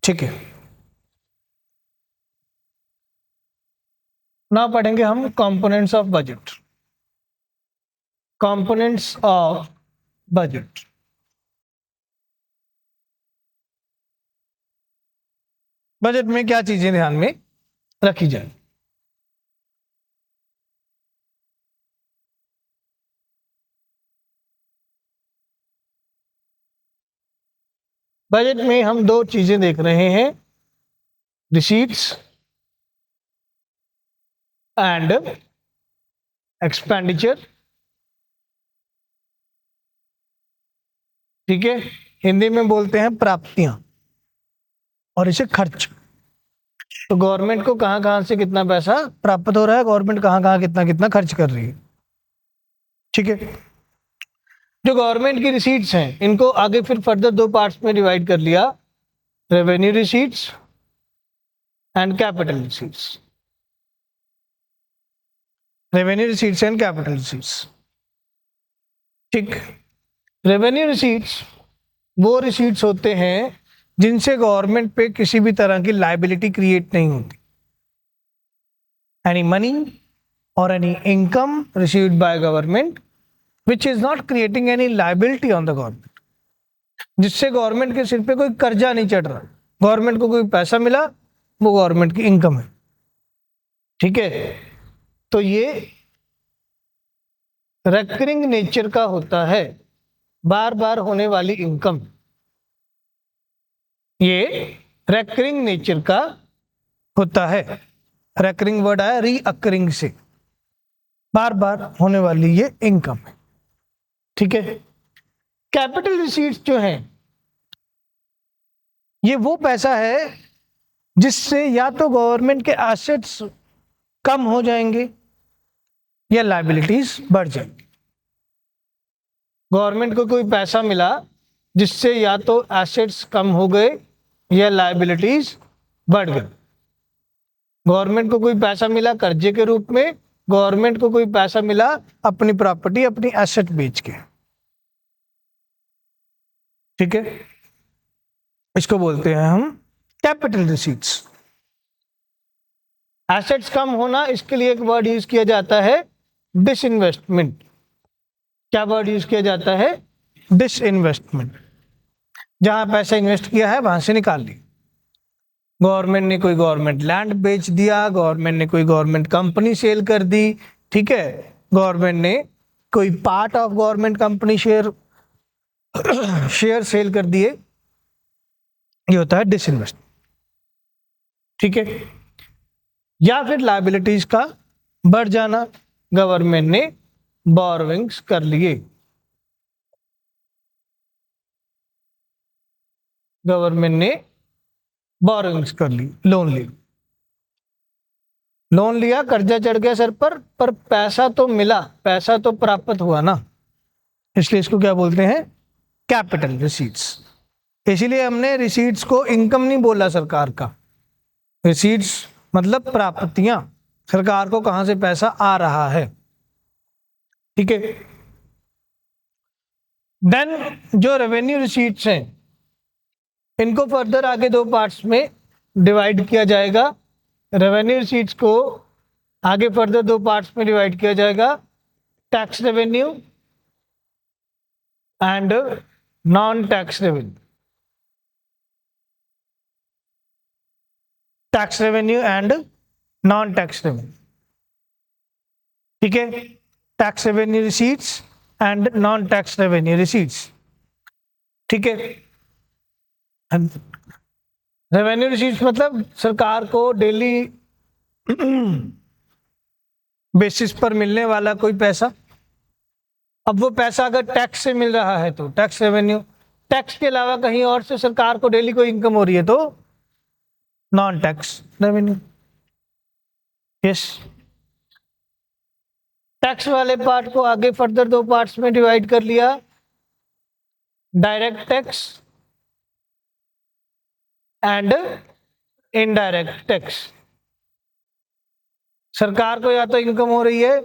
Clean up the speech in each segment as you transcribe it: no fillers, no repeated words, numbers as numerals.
ठीक है, ना पढ़ेंगे हम components of budget. Components of budget, budget में क्या चीजें ध्यान में रखी जाए। बजट में हम दो चीजें देख रहे हैं, रिसीट्स एंड एक्सपेंडिचर। ठीक है, हिंदी में बोलते हैं प्राप्तियां, और इसे खर्च। तो गवर्नमेंट को कहां कहां से कितना पैसा प्राप्त हो रहा है, गवर्नमेंट कहां कहां कितना कितना खर्च कर रही है। ठीक है, जो गवर्नमेंट की रिसीट्स हैं इनको आगे फिर फर्दर दो पार्ट्स में डिवाइड कर लिया, revenue receipts and capital receipts. Revenue receipts and capital receipts. ठीक, रेवेन्यू रिसीट्स वो रिसीट्स होते हैं जिनसे गवर्नमेंट पे किसी भी तरह की लायबिलिटी क्रिएट नहीं होती। एनी मनी और any income received by government which is not creating any liability on the government, जिससे गवर्नमेंट के सिर पे कोई कर्जा नहीं चढ़ रहा, गवर्नमेंट को कोई पैसा मिला वो गवर्नमेंट की इनकम है। ठीक है, तो ये रेकरिंग नेचर का होता है, बार बार होने वाली इनकम, ये रेकरिंग नेचर का होता है। रेकरिंग वर्ड आया रीअकरिंग से, बार बार होने वाली ये इनकम है। ठीक है, कैपिटल रिसीट्स जो हैं ये वो पैसा है जिससे या तो गवर्नमेंट के एसेट्स कम हो जाएंगे या लायबिलिटीज बढ़ जाएंगी। गवर्नमेंट को कोई पैसा मिला जिससे या तो एसेट्स कम हो गए या लायबिलिटीज बढ़ गई। गवर्नमेंट को कोई पैसा मिला कर्जे के रूप में, गवर्नमेंट को कोई पैसा मिला अपनी प्रॉपर्टी अपनी एसेट बेच के। ठीक है, इसको बोलते हैं हम कैपिटल रिसीट्स। एसेट्स कम होना, इसके लिए एक वर्ड यूज किया जाता है डिसइन्वेस्टमेंट। क्या वर्ड यूज किया जाता है? डिसइन्वेस्टमेंट। जहां पैसा इन्वेस्ट किया है वहां से निकाल लिया। गवर्नमेंट ने कोई गवर्नमेंट लैंड बेच दिया, गवर्नमेंट ने कोई गवर्नमेंट कंपनी सेल कर दी, ठीक है, गवर्नमेंट ने कोई part of government company share sale कर दिए, ये होता है डिसइन्वेस्ट। ठीक है, या फिर लायबिलिटीज का बढ़ जाना, गवर्नमेंट ने बोरोविंग्स कर लिए, गवर्नमेंट ने बोरोविंग्स कर ली, लोन ली, लोन लिया, कर्जा चढ़ गया सर पर पैसा तो मिला, पैसा तो प्राप्त हुआ ना, इसलिए इसको क्या बोलते हैं? Capital receipts. इसीलिए हमने रिसीट्स को इनकम नहीं बोला सरकार का, रिसीट्स मतलब प्राप्तियां, सरकार को कहां से पैसा आ रहा है। ठीक है, देन जो रेवेन्यू रिसीट्स हैं इनको फर्दर आगे दो पार्ट्स में डिवाइड किया जाएगा। रेवेन्यू रिसीट्स को आगे फर्दर दो पार्ट्स में डिवाइड किया जाएगा, tax revenue and non tax revenue. Tax revenue and non tax revenue. ठीक है, tax revenue receipts and non tax revenue receipts. ठीक है, रेवेन्यू रिसीट्स मतलब सरकार को डेली बेसिस पर मिलने वाला कोई पैसा। अब वो पैसा अगर टैक्स से मिल रहा है तो टैक्स रेवेन्यू, टैक्स के अलावा कहीं और से सरकार को डेली कोई इनकम हो रही है तो non tax revenue. Yes, tax वाले पार्ट को आगे फर्दर दो पार्ट्स में डिवाइड कर लिया, direct tax and indirect tax. सरकार को या तो इनकम हो रही है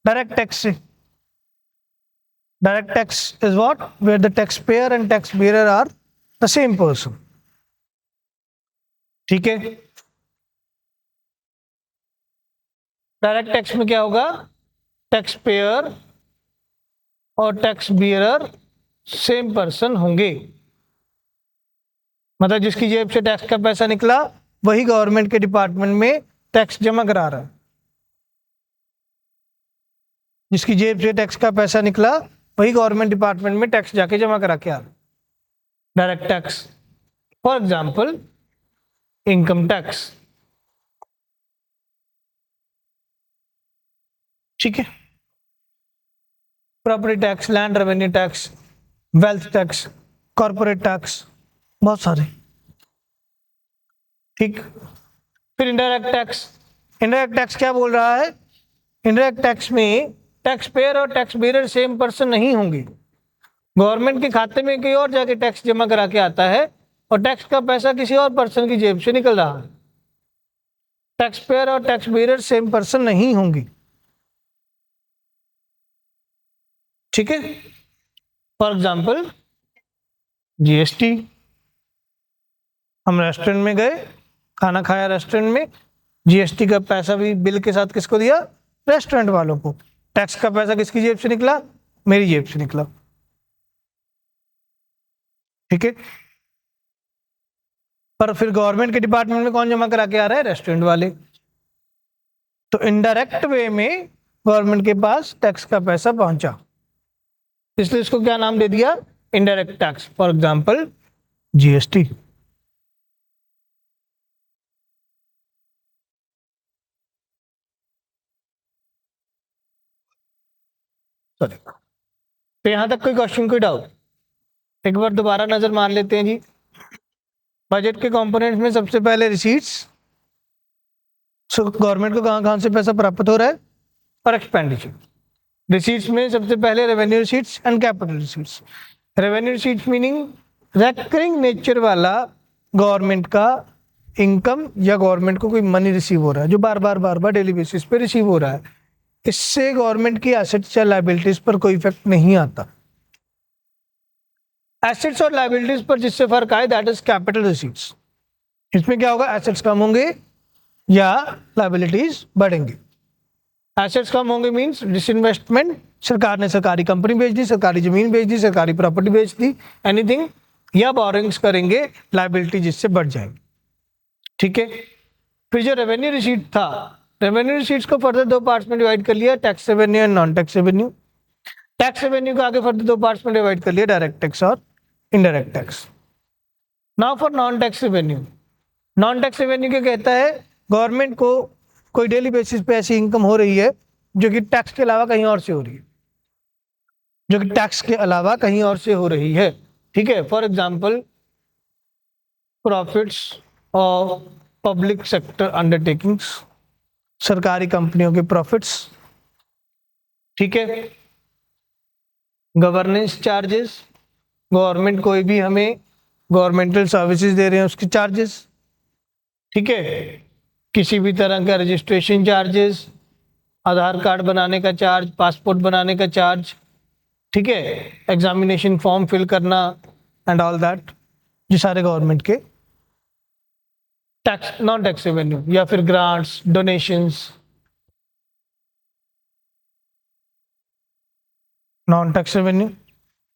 डायरेक्ट टैक्स से, direct tax is what, where the tax payer and tax bearer are the same person. ठीक है। डायरेक्ट टैक्स में क्या होगा, टैक्स पेयर और टैक्स बियरर सेम पर्सन होंगे, मतलब जिसकी जेब से टैक्स का पैसा निकला वही गवर्नमेंट के डिपार्टमेंट में टैक्स जमा करा रहा है। जिसकी जेब से टैक्स का पैसा निकला वही गवर्नमेंट डिपार्टमेंट में टैक्स जाके जमा करा के आ रहा है। Direct tax, for example income tax, ठीक है, property tax, land revenue tax, wealth tax, corporate tax, बहुत सारे। ठीक, फिर इनडायरेक्ट टैक्स। इनडायरेक्ट टैक्स क्या बोल रहा है, इनडायरेक्ट टैक्स में टैक्स पेयर और टैक्स बेरर सेम पर्सन नहीं होंगे। गवर्नमेंट के खाते में कोई और जाके टैक्स जमा करा के आता है और टैक्स का पैसा किसी और पर्सन की जेब से निकल रहा है। टैक्स पेयर और टैक्स बेरर सेम पर्सन नहीं होंगे, ठीक है। फॉर एग्जाम्पल जीएसटी, हम रेस्टोरेंट में गए, खाना खाया रेस्टोरेंट में, जीएसटी का पैसा भी बिल के साथ किसको दिया, रेस्टोरेंट वालों को। टैक्स का पैसा किसकी जेब से निकला, मेरी जेब से निकला, ठीक है। पर फिर गवर्नमेंट के डिपार्टमेंट में कौन जमा करा के आ रहा है, रेस्टोरेंट वाले। तो इनडायरेक्ट वे में गवर्नमेंट के पास टैक्स का पैसा पहुंचा, इसलिए इसको क्या नाम दे दिया, indirect tax, for example GST. तो यहां तक कोई क्वेश्चन, कोई डाउट? एक बार दोबारा नजर मार लेते हैं जी। बजट के कंपोनेंट्स में सबसे पहले रिसीट्स, गवर्नमेंट को कहां कहां से पैसा प्राप्त हो रहा है, और एक्सपेंडिचर। रिसीट्स में सबसे पहले revenue receipts and capital receipts. Revenue receipts meaning recurring nature वाला गवर्नमेंट का इनकम या गवर्नमेंट को कोई मनी रिसीव हो रहा है जो बार बार डेली बेसिस पे रिसीव हो रहा है। इससे गवर्नमेंट की एसेट्स या लायबिलिटीज पर कोई इफेक्ट नहीं आता। एसेट्स और लायबिलिटीज पर जिससे फर्क आए दैट इज कैपिटल रिसीट्स। इसमें क्या होगा, एसेट्स कम होंगे या लायबिलिटीज बढ़ेंगे। एसेट्स कम होंगे मींस डिसइन्वेस्टमेंट, सरकार ने सरकारी कंपनी बेच दी, सरकारी जमीन बेच दी, सरकारी प्रॉपर्टी बेच दी, एनीथिंग, या बोरिंग्स करेंगे, लायबिलिटी जिससे बढ़ जाएंगे, ठीक है। फिर जो रेवेन्यू रिसीट था, रेवेन्यू रिसीट्स को फर्दर दो पार्ट्स में डिवाइड कर लिया, tax revenue and non tax revenue. Tax revenue को आगे फर्दर दो पार्ट्स में डिवाइड कर लिया, डायरेक्ट टैक्स और indirect tax. Now for non tax revenue. Non tax revenue क्या कहता है, गवर्नमेंट को कोई डेली बेसिस पे ऐसी इनकम हो रही है जो कि टैक्स के अलावा कहीं और से हो रही है, जो कि टैक्स के अलावा कहीं और से हो रही है, ठीक है। For example profits of public sector undertakings, सरकारी कंपनियों के प्रॉफिट्स, ठीक है। गवर्नेंस चार्जेस, गवर्नमेंट कोई भी हमें गवर्नमेंटल सर्विसेज दे रहे हैं उसके चार्जेस, ठीक है। किसी भी तरह का रजिस्ट्रेशन चार्जेस, आधार कार्ड बनाने का चार्ज, पासपोर्ट बनाने का चार्ज, ठीक है, एग्जामिनेशन फॉर्म फिल करना एंड ऑल दैट, ये सारे गवर्नमेंट के टैक्स, नॉन टैक्स रेवेन्यू। या फिर grants, donations, non tax revenue,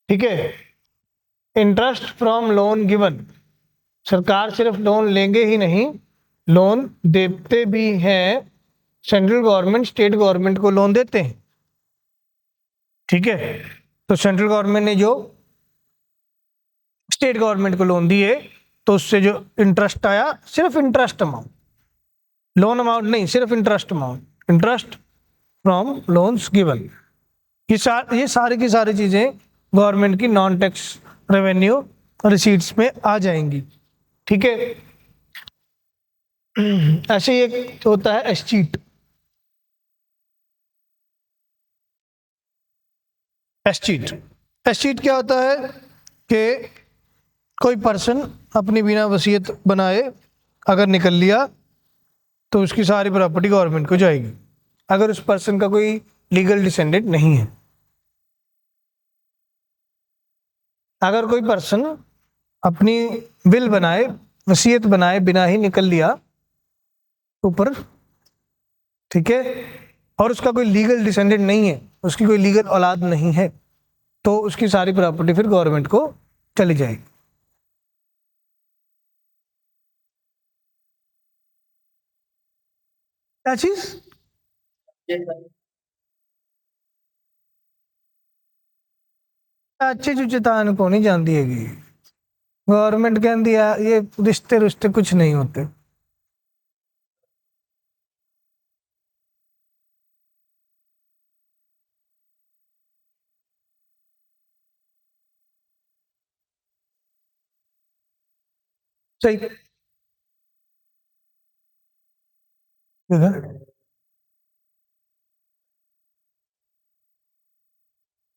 ठीक है। इंटरेस्ट फ्रॉम लोन गिवन, सरकार सिर्फ लोन लेंगे ही नहीं, लोन देते भी हैं। सेंट्रल गवर्नमेंट स्टेट गवर्नमेंट को लोन देते हैं, ठीक है। तो सेंट्रल गवर्नमेंट ने जो स्टेट गवर्नमेंट को लोन दिए तो उससे जो इंटरेस्ट आया, सिर्फ इंटरेस्ट अमाउंट, लोन अमाउंट नहीं, सिर्फ interest amount, interest from loans given, ये सारी की सारी चीजें गवर्नमेंट की नॉन टैक्स रेवेन्यू रिसीट्स में आ जाएंगी, ठीक है। ऐसे ही एक होता है एस्चीट। एस्चीट, एस्चीट क्या होता है कि कोई पर्सन अपनी बिना वसीयत बनाए अगर निकल लिया तो उसकी सारी प्रॉपर्टी गवर्नमेंट को जाएगी, अगर उस पर्सन का कोई लीगल डिसेंडेंट नहीं है। अगर कोई पर्सन अपनी विल बनाए वसीयत बनाए बिना ही निकल लिया ऊपर, ठीक है, और उसका कोई लीगल डिसेंडेंट नहीं है, उसकी कोई लीगल औलाद नहीं है, तो उसकी सारी प्रॉपर्टी फिर गवर्नमेंट को चली जाएगी। क्या चीज? अच्छी चुचेतान को नहीं जानती हैगी गवर्नमेंट, कहती है ये रिश्ते रिश्ते कुछ नहीं होते। सही। ठीक है,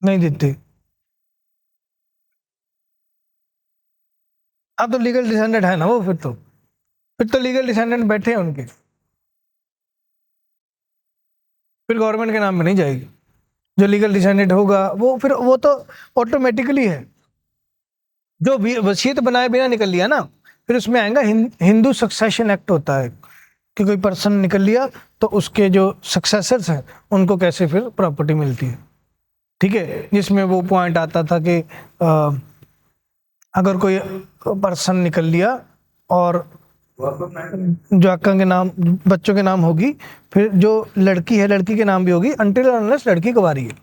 नहीं देते। हाँ तो लीगल डिसेंडेंट है ना वो, फिर तो लीगल डिसेंडेंट बैठे हैं उनके, फिर गवर्नमेंट के नाम में नहीं जाएगी। जो लीगल डिसेंडेंट होगा वो फिर वो तो ऑटोमेटिकली है। जो वसीयत बनाए बिना निकल लिया ना, फिर उसमें आएगा हिंदू सक्सेशन एक्ट होता है कि कोई पर्सन निकल लिया तो उसके जो सक्सेसर्स हैं उनको कैसे फिर प्रॉपर्टी मिलती है, ठीक है, जिसमें वो पॉइंट आता था कि अगर कोई पर्सन निकल लिया और जाका के नाम बच्चों के नाम होगी, फिर जो लड़की है लड़की के नाम भी होगी, अनटिल अनलेस लड़की कुंवारी है।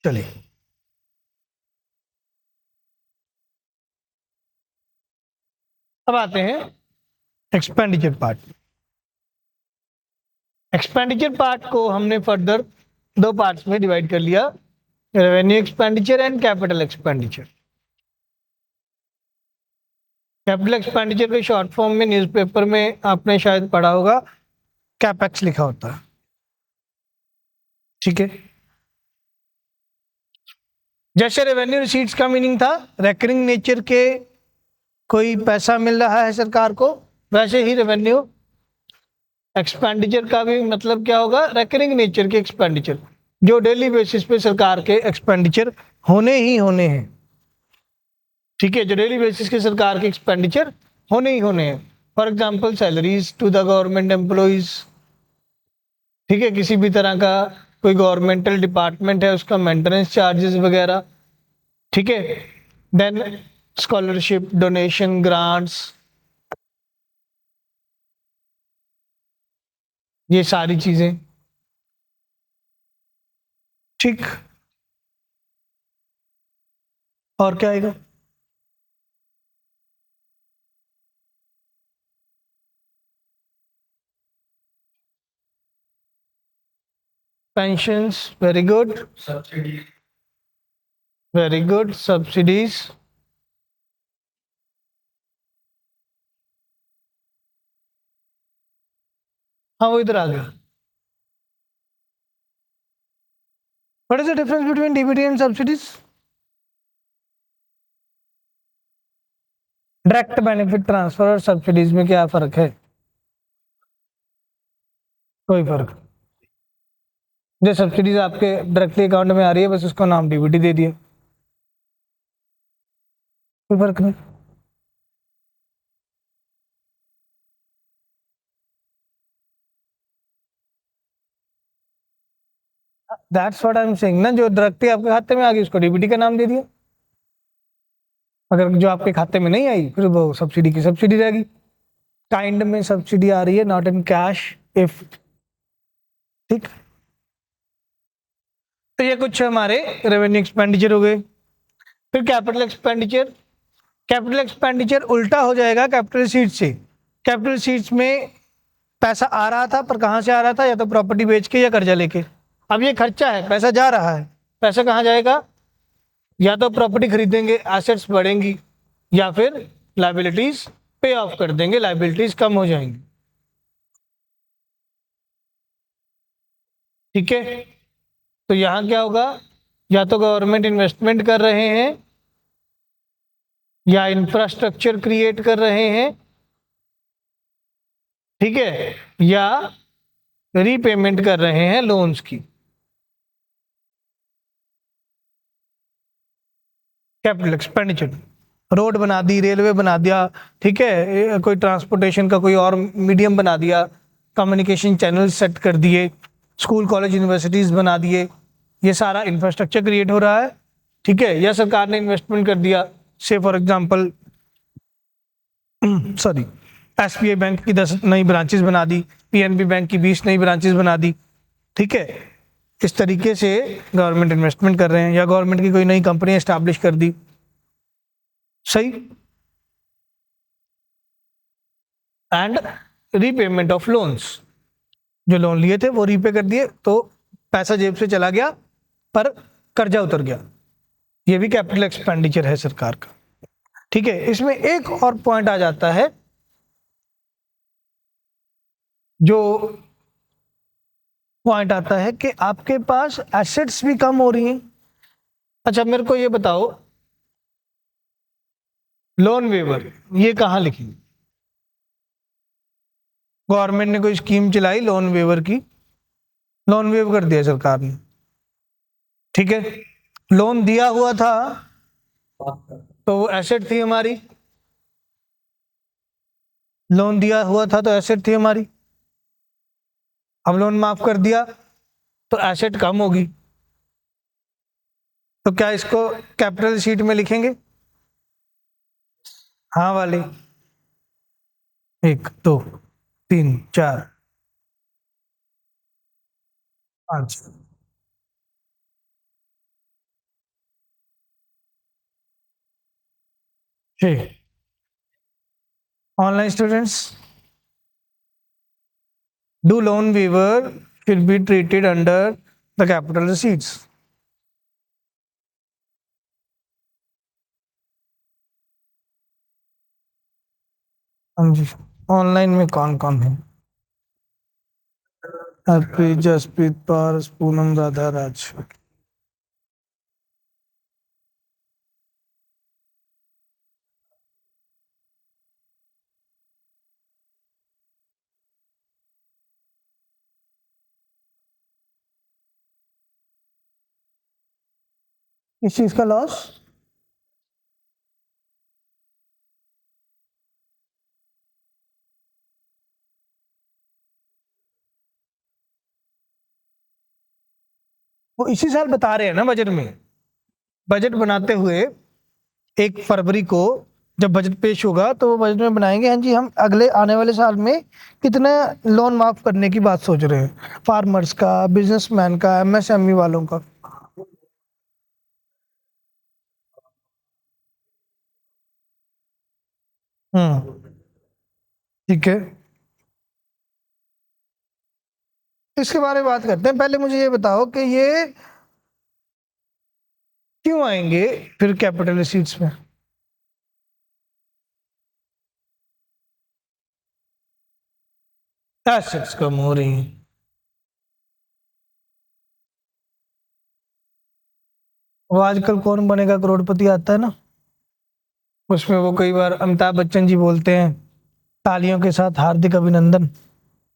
चलिए, अब आते हैं एक्सपेंडिचर पार्ट। एक्सपेंडिचर पार्ट को हमने फर्दर दो पार्ट्स में डिवाइड कर लिया, revenue expenditure and capital expenditure. Capital expenditure के शॉर्ट फॉर्म में न्यूज़पेपर में आपने शायद पढ़ा होगा, कैपेक्स लिखा होता है, ठीक है। जैसे रेवेन्यू रिसीट्स का मीनिंग था रेकरिंग नेचर के, कोई पैसा मिल रहा है सरकार को, वैसे ही रेवेन्यू एक्सपेंडिचर का भी मतलब क्या होगा, रेकरिंग नेचर के एक्सपेंडिचर, जो डेली बेसिस पे सरकार के एक्सपेंडिचर होने ही होने हैं, ठीक है, जो डेली बेसिस के सरकार के एक्सपेंडिचर होने ही होने हैं। For example salaries to the government employees, ठीक है, किसी भी तरह का कोई गवर्नमेंटल डिपार्टमेंट है उसका मेंटेनेंस चार्जेस वगैरह, ठीक है। देन स्कॉलरशिप, डोनेशन, ग्रांट्स, ये सारी चीजें, ठीक। और क्या आएगा? Pensions, very good, very good, subsidies, हाँ वो इधर आ गया। What is the difference between DBT and subsidies? Direct benefit transfer और सब्सिडीज में क्या फर्क है? कोई फर्क। जो सब्सिडीज आपके डायरेक्टली अकाउंट में आ रही है बस उसका नाम डीबीटी दे दिया, कोई फर्क नहीं। That's what I am saying ना, जो डायरेक्टली आपके खाते में आ गई उसको डीबीटी का नाम दे दिया, अगर जो आपके खाते में नहीं आई फिर वो सब्सिडी की सब्सिडी रहेगी। काइंड में सब्सिडी आ रही है, नॉट इन कैश, इफ, ठीक। तो ये कुछ हमारे रेवेन्यू एक्सपेंडिचर हो गए। फिर कैपिटल एक्सपेंडिचर, कैपिटल एक्सपेंडिचर उल्टा हो जाएगा कैपिटल सीट्स से। कैपिटल सीट्स में पैसा आ रहा था पर कहाँ से आ रहा था, या तो प्रॉपर्टी बेच के या कर्जा लेके। अब ये खर्चा है, पैसा जा रहा है, पैसा कहाँ जाएगा, या तो प्रॉपर्टी खरीदेंगे एसेट्स बढ़ेंगी, या फिर लाइबिलिटीज पे ऑफ कर देंगे, लाइबिलिटीज कम हो जाएंगी, ठीक है। तो यहाँ क्या होगा, या तो गवर्नमेंट इन्वेस्टमेंट कर रहे हैं या इंफ्रास्ट्रक्चर क्रिएट कर रहे हैं, ठीक है, या रीपेमेंट कर रहे हैं लोन्स की। कैपिटल एक्सपेंडिचर, रोड बना दी, रेलवे बना दिया, ठीक है, कोई ट्रांसपोर्टेशन का कोई और मीडियम बना दिया, कम्युनिकेशन चैनल सेट कर दिए, स्कूल कॉलेज यूनिवर्सिटीज बना दिए, ये सारा इंफ्रास्ट्रक्चर क्रिएट हो रहा है, ठीक है। या सरकार ने इन्वेस्टमेंट कर दिया, से for example sorry, SBI bank की 10 नई ब्रांचेस बना दी, पीएनबी बैंक की 20 नई ब्रांचेस बना दी, ठीक है। इस तरीके से गवर्नमेंट इन्वेस्टमेंट कर रहे हैं, या गवर्नमेंट की कोई नई कंपनी एस्टैब्लिश कर दी, सही। एंड रीपेमेंट ऑफ लोन्स, जो लोन लिए थे वो रीपे कर दिए, तो पैसा जेब से चला गया पर कर्जा उतर गया, ये भी कैपिटल एक्सपेंडिचर है सरकार का, ठीक है। इसमें एक और पॉइंट आ जाता है, जो पॉइंट आता है कि आपके पास एसेट्स भी कम हो रही हैं। अच्छा मेरे को ये बताओ, लोन वेवर ये कहाँ लिखी? गवर्नमेंट ने कोई स्कीम चलाई लोन वेवर की, लोन वेव कर दिया सरकार ने, ठीक है। लोन दिया हुआ था तो वो एसेट थी हमारी, लोन दिया हुआ था तो एसेट थी हमारी। अब लोन माफ कर दिया तो एसेट कम होगी, तो क्या इसको कैपिटल शीट में लिखेंगे? हाँ वाले, 1 2 3 4 5 6। Online students, do loan waiver should be treated under the capital receipts? हाँ जी, ऑनलाइन में कौन कौन है? हरप्रीत, जसप्रीत, पारस, पूनम, राधा, राज। इस चीज का लॉस? वो इसी साल बता रहे हैं ना बजट में, बजट बनाते हुए 1 फरवरी को जब बजट पेश होगा तो वो बजट में बनाएंगे, हाँ जी हम अगले आने वाले साल में कितना लोन माफ करने की बात सोच रहे हैं, फार्मर्स का, बिजनेसमैन का, एमएसएमई वालों का। ठीक है, इसके बारे में बात करते हैं। पहले मुझे ये बताओ कि ये क्यों आएंगे फिर कैपिटल रिसीट्स में? एसेट्स कम हो रही हैं। वो आजकल कौन बनेगा करोड़पति आता है ना, उसमें वो कई बार अमिताभ बच्चन जी बोलते हैं, तालियों के साथ हार्दिक अभिनंदन,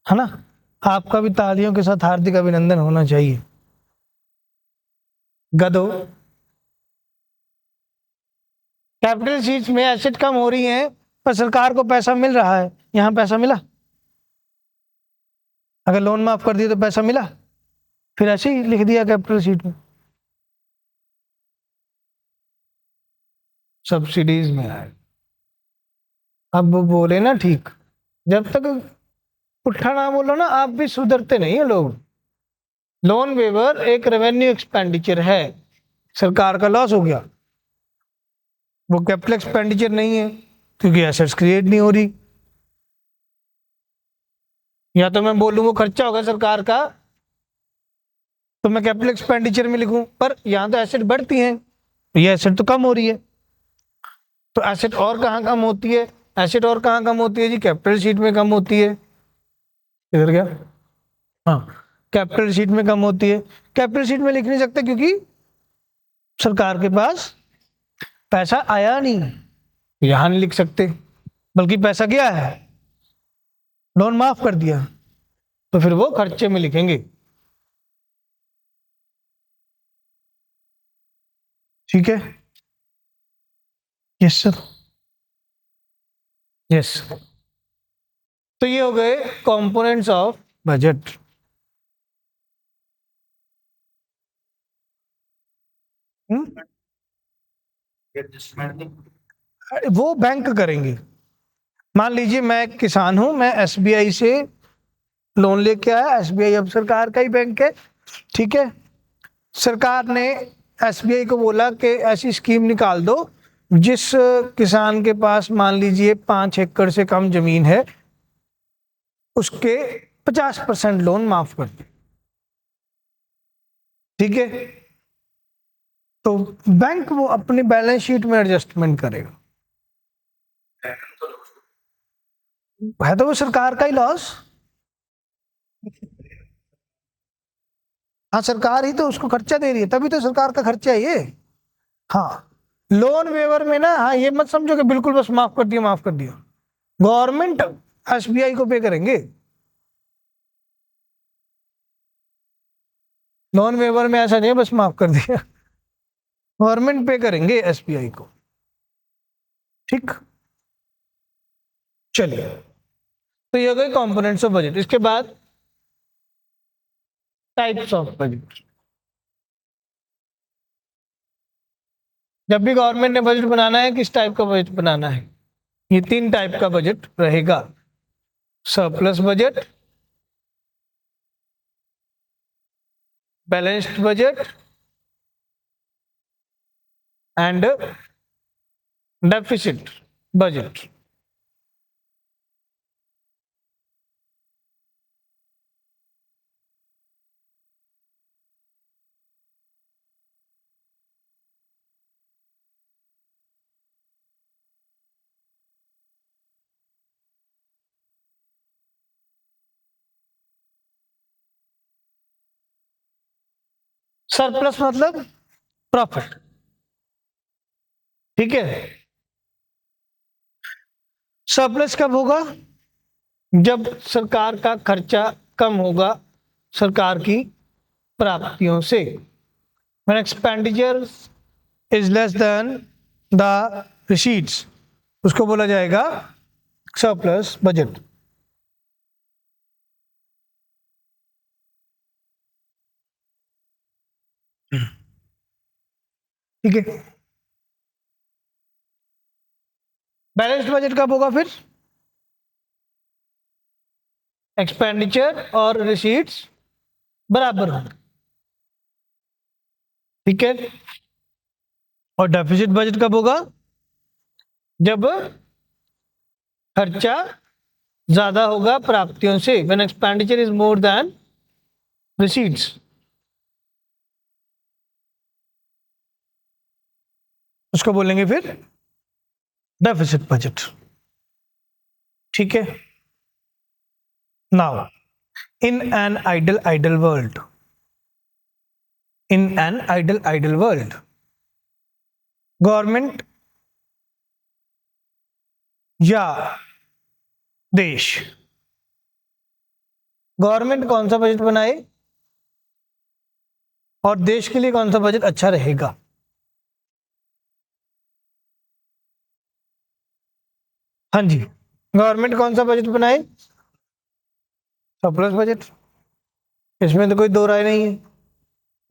है ना। आपका भी तालियों के साथ हार्दिक अभिनंदन होना चाहिए, गधो। कैपिटल शीट्स में एसेट कम हो रही हैं पर सरकार को पैसा मिल रहा है, यहाँ पैसा मिला? अगर लोन माफ कर दिया तो पैसा मिला? फिर ऐसे ही लिख दिया कैपिटल शीट में, सब्सिडीज में आए। अब वो बोले ना ठीक, जब तक पुट्ठा ना बोलो ना आप भी सुधरते नहीं है लोग। लोन वेवर एक रेवेन्यू एक्सपेंडिचर है, सरकार का लॉस हो गया, वो कैपिटल एक्सपेंडिचर नहीं है क्योंकि एसेट्स क्रिएट नहीं हो रही। या तो मैं बोलूँ वो खर्चा होगा सरकार का तो मैं कैपिटल एक्सपेंडिचर में लिखूं, पर यहाँ तो एसेट बढ़ती हैं, ये एसेट तो कम हो रही है। तो एसेट और कहाँ कम होती है? एसेट और कहाँ कम होती है जी? कैपिटल शीट में कम होती है। इधर गया, हाँ, कैपिटल शीट में कम होती है। कैपिटल शीट में लिख नहीं सकते क्योंकि सरकार के पास पैसा आया नहीं, यहां नहीं लिख सकते, बल्कि पैसा गया है, लोन माफ कर दिया, तो फिर वो खर्चे में लिखेंगे। ठीक है। Yes sir. यस। तो ये हो गए कंपोनेंट्स ऑफ बजट। वो बैंक करेंगे। मान लीजिए मैं एक किसान हूं, मैं एसबीआई से लोन लेके आया। एसबीआई अब सरकार का ही बैंक है, ठीक है। सरकार ने एसबीआई को बोला कि ऐसी स्कीम निकाल दो जिस किसान के पास मान लीजिए 5 एकड़ से कम जमीन है, उसके 50% लोन माफ कर दे। ठीक है। तो बैंक वो अपनी बैलेंस शीट में एडजस्टमेंट करेगा। है तो वो सरकार का ही लॉस। हाँ, सरकार ही तो उसको खर्चा दे रही है, तभी तो सरकार का खर्चा है ये। हाँ, लोन वेवर में ना, हाँ ये मत समझो कि बिल्कुल बस माफ कर दिया, माफ कर दिया। गवर्नमेंट एसबीआई को पे करेंगे। लोन वेवर में ऐसा नहीं है बस माफ कर दिया, गवर्नमेंट पे करेंगे एसबीआई को। ठीक। चलिए, तो ये हो गए कंपोनेंट्स ऑफ बजट। इसके बाद टाइप्स ऑफ बजट। जब भी गवर्नमेंट ने बजट बनाना है, किस टाइप का बजट बनाना है? ये 3 टाइप का बजट रहेगा: surplus budget, balanced budget and deficit budget. Surplus मतलब प्रॉफिट। ठीक है। सरप्लस कब होगा? जब सरकार का खर्चा कम होगा सरकार की प्राप्तियों से। When expenditure is less than the receipts, उसको बोला जाएगा सरप्लस बजट। ठीक है। बैलेंस्ड बजट कब होगा फिर? एक्सपेंडिचर और रिसीट्स बराबर होंगे। ठीक है। और डेफिसिट बजट कब होगा? जब खर्चा ज्यादा होगा प्राप्तियों से। When expenditure is more than receipts, उसको बोलेंगे फिर डेफिसिट बजट। ठीक है। Now, in an ideal world, in an ideal world, government या देश, गवर्नमेंट कौन सा बजट बनाए और देश के लिए कौन सा बजट अच्छा रहेगा? हाँ जी, गवर्नमेंट कौन सा बजट बनाए? Surplus budget. इसमें तो कोई दो राय नहीं है।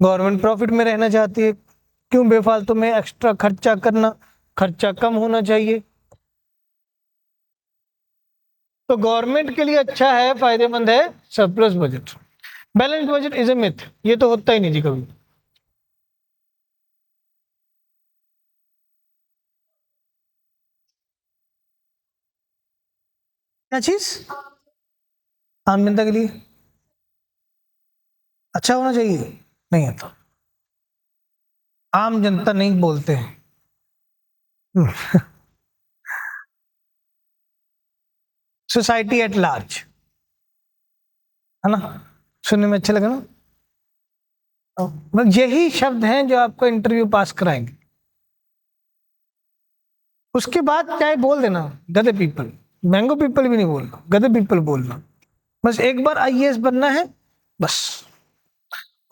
गवर्नमेंट प्रॉफिट में रहना चाहती है, क्यों बेफालतू में एक्स्ट्रा खर्चा करना? खर्चा कम होना चाहिए। तो गवर्नमेंट के लिए अच्छा है, फायदेमंद है surplus budget. Balance budget is a myth, ये तो होता ही नहीं जी कभी। क्या चीज? आम जनता के लिए अच्छा होना चाहिए? नहीं है तो आम जनता नहीं बोलते हैं। सोसाइटी एट लार्ज, है ना? सुनने में अच्छा लगा ना? बस यही शब्द हैं जो आपको इंटरव्यू पास कराएंगे। उसके बाद चाहे बोल देना गधे पीपल, मैंगो पीपल भी नहीं बोलना, गधे पीपल बोलना। बस एक बार आईएएस बनना है, बस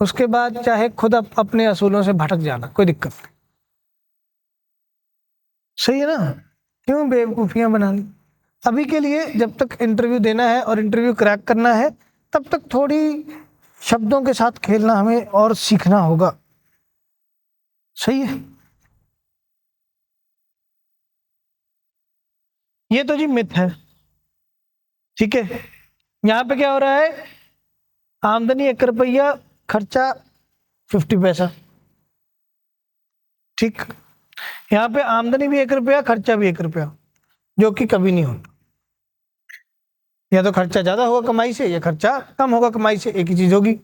उसके बाद चाहे खुद अपने असूलों से भटक जाना, कोई दिक्कत नहीं। सही है ना? क्यों बेवकूफियां बनानी? अभी के लिए जब तक इंटरव्यू देना है और इंटरव्यू क्रैक करना है, तब तक थोड़ी शब्दों के साथ खेलना हमें और सीखना होगा। सही है? ये तो जी मिथ है। ठीक है, यहाँ पे क्या हो रहा है? आमदनी 1 रुपया, खर्चा 50 पैसा। ठीक, यहाँ पे आमदनी भी 1 रुपया, खर्चा भी 1 रुपया, जो कि कभी नहीं होता। या तो खर्चा ज्यादा होगा कमाई से, या खर्चा कम होगा कमाई से, एक ही चीज होगी।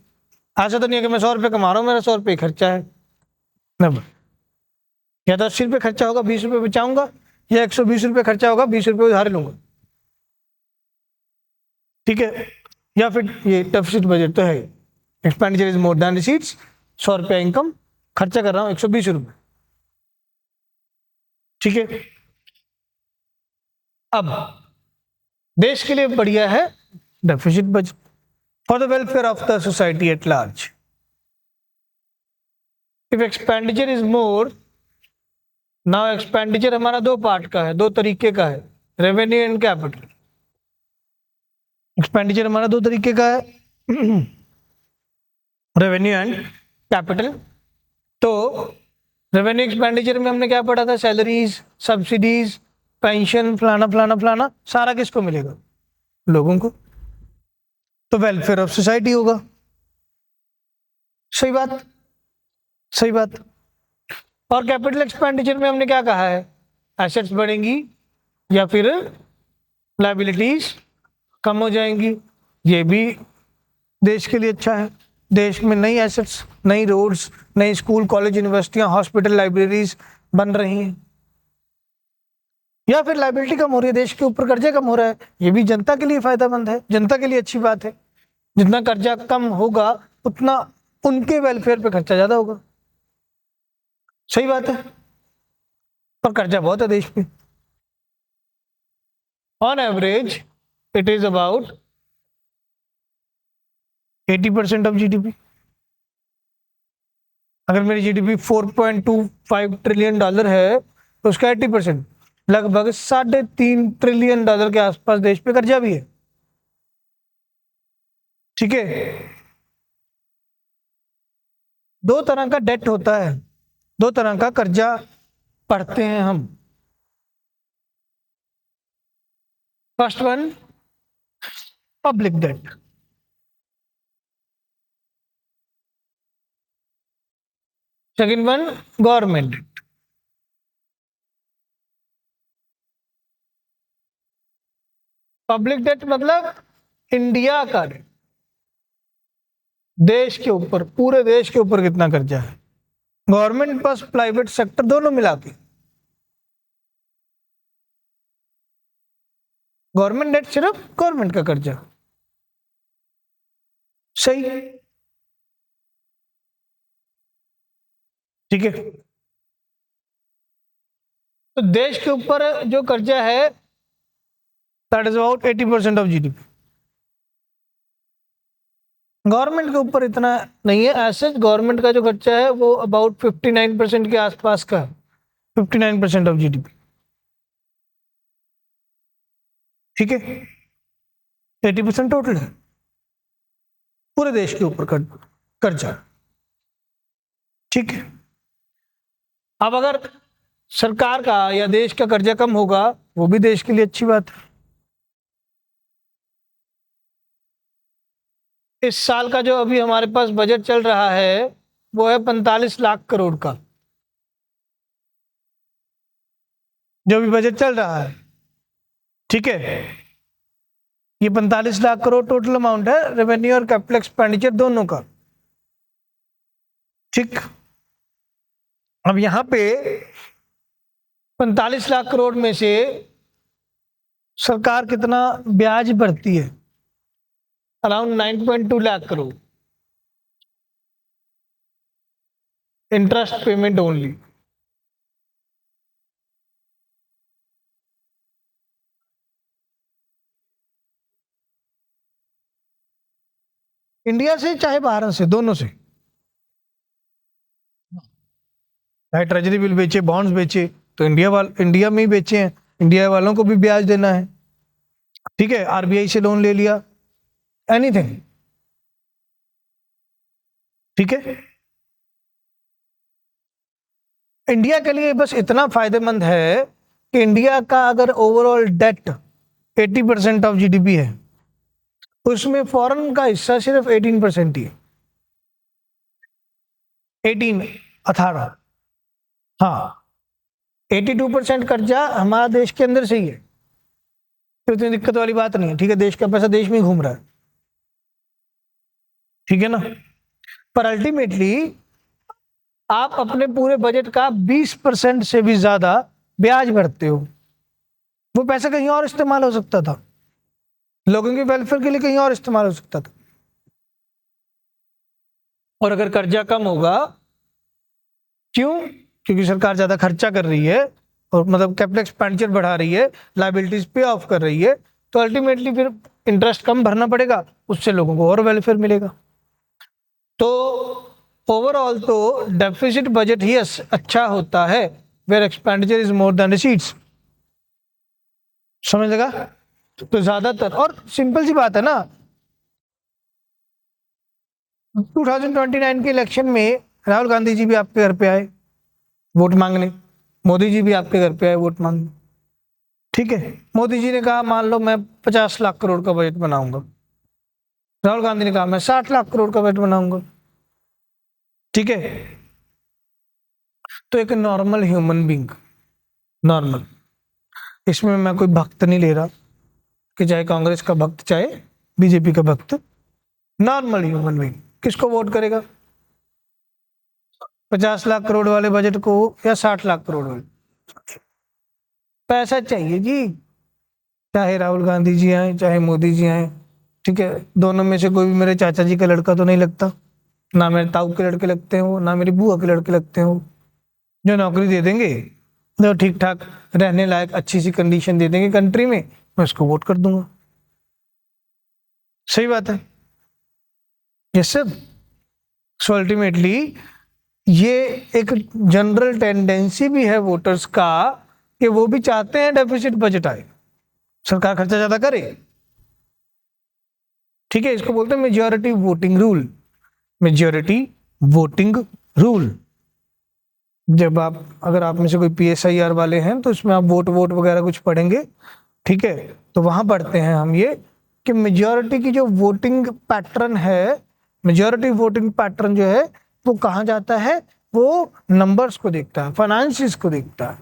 ऐसा तो नहीं है कि मैं 100 रुपये कमा रहा हूँ, मेरा 100 रुपये खर्चा है। नहीं, या तो 80 रुपये खर्चा होगा, 20 रुपये बचाऊंगा, या 120 रुपये खर्चा होगा, 20 रुपये उधार लूंगा। ठीक है, या फिर ये डेफिसिट बजट तो है, expenditure is more than receipts. 100 रुपया इनकम, खर्चा कर रहा हूँ 120 रुपये। ठीक है, अब देश के लिए बढ़िया है deficit budget, for the welfare of the society at large. If expenditure is more, now expenditure हमारा दो पार्ट का है, दो तरीके का है, रेवेन्यू एंड कैपिटल। एक्सपेंडिचर हमारा दो तरीके का है, रेवेन्यू एंड कैपिटल। तो रेवेन्यू एक्सपेंडिचर में हमने क्या पढ़ा था? सैलरीज, सब्सिडीज, पेंशन, फलाना फलाना फलाना, सारा किसको मिलेगा? लोगों को। तो वेलफेयर ऑफ सोसाइटी होगा। सही बात, सही बात। और कैपिटल एक्सपेंडिचर में हमने क्या कहा है? एसेट्स बढ़ेंगी या फिर लायबिलिटीज कम हो जाएंगी, ये भी देश के लिए अच्छा है। देश में नई एसेट्स, नई रोड्स, नई स्कूल, कॉलेज, यूनिवर्सिटियां, हॉस्पिटल, लाइब्रेरीज बन रही हैं, या फिर लाइबिलिटी कम हो रही है, देश के ऊपर कर्जा कम हो रहा है, ये भी जनता के लिए फायदेमंद है, जनता के लिए अच्छी बात है। जितना कर्जा कम होगा, उतना उनके वेलफेयर पे खर्चा ज्यादा होगा। सही बात है, पर कर्जा बहुत है देश पे। On average it is about 80% of GDP. अगर मेरी जीडीपी $4.25 ट्रिलियन है, तो उसका 80%, लगभग $3.5 ट्रिलियन के आसपास देश पे कर्जा भी है। ठीक है, दो तरह का डेट होता है, दो तरह का कर्जा पढ़ते हैं हम। First one, public debt. Second one, government debt. Public debt मतलब इंडिया का डेट, देश के ऊपर, पूरे देश के ऊपर कितना कर्जा है, गवर्नमेंट प्लस प्राइवेट सेक्टर दोनों मिला के। गवर्नमेंट डेट सिर्फ गवर्नमेंट का कर्जा। सही, ठीक है। तो देश के ऊपर जो कर्जा है, that is about 80% of GDP. Government के ऊपर इतना नहीं है, ऐसे गवर्नमेंट का जो खर्चा है वो अबाउट 59% के आसपास का है, 59% ऑफ जीडीपी। ठीक है, 80% टोटल है पूरे देश के ऊपर कर्जा। ठीक है, अब अगर सरकार का या देश का कर्जा कम होगा, वो भी देश के लिए अच्छी बात है। इस साल का जो अभी हमारे पास बजट चल रहा है, वो है 45 लाख करोड़ का, जो भी बजट चल रहा है। ठीक है, ये 45 लाख करोड़ टोटल अमाउंट है, रेवेन्यू और कैपिटल एक्सपेंडिचर दोनों का। ठीक, अब यहां पे 45 लाख करोड़ में से सरकार कितना ब्याज भरती है? Around 9.2 lakh crore, interest payment only. India से चाहे बाहर से, दोनों से, चाहे ट्रेजरी बिल बेचे, बॉन्ड्स बेचे, तो इंडिया में ही बेचे हैं, इंडिया वालों को भी ब्याज देना है। ठीक है, आरबीआई से लोन ले लिया, एनीथिंग। ठीक है, इंडिया के लिए बस इतना फायदेमंद है कि इंडिया का अगर ओवरऑल डेट 80% ऑफ जीडीपी है, उसमें फॉरेन का हिस्सा सिर्फ 18% ही है। 18, 18। हाँ, 82% कर्जा हमारा देश के अंदर से ही है, तो इतनी दिक्कत वाली बात नहीं है। ठीक है, देश का पैसा देश में ही घूम रहा है, ठीक है ना। पर अल्टीमेटली आप अपने पूरे बजट का 20% से भी ज्यादा ब्याज भरते हो। वो पैसा कहीं और इस्तेमाल हो सकता था, लोगों के वेलफेयर के लिए कहीं और इस्तेमाल हो सकता था। और अगर कर्जा कम होगा, क्यों? क्योंकि सरकार ज्यादा खर्चा कर रही है, और मतलब कैपिटल एक्सपेंडिचर बढ़ा रही है, लाइबिलिटीज पे ऑफ कर रही है, तो अल्टीमेटली फिर इंटरेस्ट कम भरना पड़ेगा, उससे लोगों को और वेलफेयर मिलेगा। तो ओवरऑल तो डेफिसिट बजट ही अच्छा होता है, where expenditure is more than receipts. समझ लगा? तो ज्यादातर, और सिंपल सी बात है ना, 2029 के इलेक्शन में राहुल गांधी जी भी आपके घर पे आए वोट मांगने, मोदी जी भी आपके घर पे आए वोट मांगने। ठीक है, मोदी जी ने कहा मान लो मैं 50 लाख करोड़ का बजट बनाऊंगा, राहुल गांधी ने कहा मैं 60 लाख करोड़ का बजट बनाऊंगा। ठीक है, तो एक नॉर्मल ह्यूमन बींग, नॉर्मल, इसमें मैं कोई भक्त नहीं ले रहा कि चाहे कांग्रेस का भक्त चाहे बीजेपी का भक्त, नॉर्मल ह्यूमन बींग किसको वोट करेगा? 50 लाख करोड़ वाले बजट को या 60 लाख करोड़ वाले? पैसा चाहिए जी, चाहे राहुल गांधी जी आए चाहे मोदी जी आए। ठीक है, दोनों में से कोई भी मेरे चाचा जी का लड़का तो नहीं लगता, ना मेरे ताऊ के लड़के लगते हो, ना मेरी बुआ के लड़के लगते हो। जो नौकरी दे देंगे, जो ठीक ठाक रहने लायक अच्छी सी कंडीशन दे देंगे कंट्री में, मैं उसको वोट कर दूंगा। सही बात है, यस सर। सो अल्टीमेटली ये एक जनरल टेंडेंसी भी है वोटर्स का कि वो भी चाहते हैं डेफिसिट बजट आए, सरकार खर्चा ज्यादा करे। ठीक है, इसको बोलते हैं majority voting rule. Majority voting rule, जब आप, अगर आप में से कोई पीएसआईआर वाले हैं तो इसमें आप वोट वोट वगैरह कुछ पढ़ेंगे। ठीक है, तो वहां पढ़ते हैं हम ये कि मेजॉरिटी की जो वोटिंग पैटर्न है, मेजॉरिटी वोटिंग पैटर्न जो है वो कहाँ जाता है? वो नंबर्स को देखता है, फाइनेंसिस को देखता है।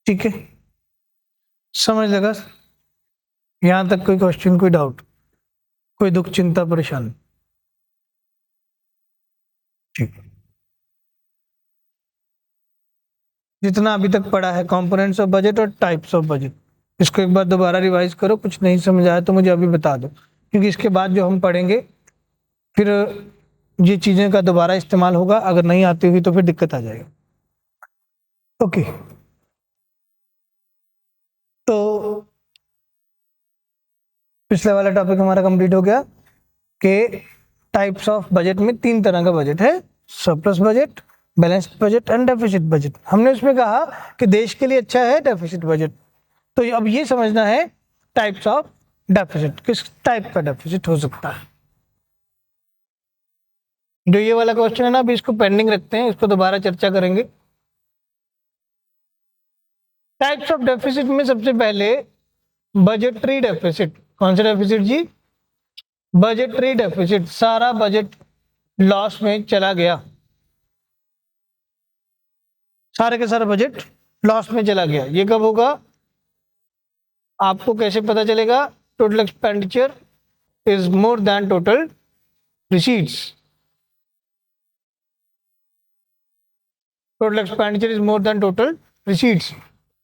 ठीक है, समझ लगा? यहां तक कोई क्वेश्चन, कोई डाउट, कोई दुख चिंता परेशानी? ठीक, जितना अभी तक पढ़ा है कंपोनेंट्स ऑफ बजट और टाइप्स ऑफ बजट, इसको एक बार दोबारा रिवाइज करो। कुछ नहीं समझ आया तो मुझे अभी बता दो, क्योंकि इसके बाद जो हम पढ़ेंगे फिर ये चीजें का दोबारा इस्तेमाल होगा, अगर नहीं आती हुई तो फिर दिक्कत आ जाएगी। ओके, तो पिछले वाला टॉपिक हमारा कंप्लीट हो गया कि टाइप्स ऑफ बजट में 3 तरह का बजट है, surplus budget, balanced budget and deficit budget. हमने उसमें कहा कि देश के लिए अच्छा है डेफिसिट बजट, तो अब ये समझना है टाइप्स ऑफ डेफिसिट, किस टाइप का डेफिसिट हो सकता है। जो ये वाला क्वेश्चन है ना, अभी इसको पेंडिंग रखते हैं, इसको दोबारा चर्चा करेंगे। टाइप्स ऑफ डेफिसिट में सबसे पहले बजटरी डेफिसिट। कौन सा डेफिसिट जी? बजटरी डेफिसिट, सारा बजट लॉस में चला गया, सारे के सारा बजट लॉस में चला गया। ये कब होगा? आपको कैसे पता चलेगा? Total expenditure is more than total receipts. Total expenditure is more than total receipts.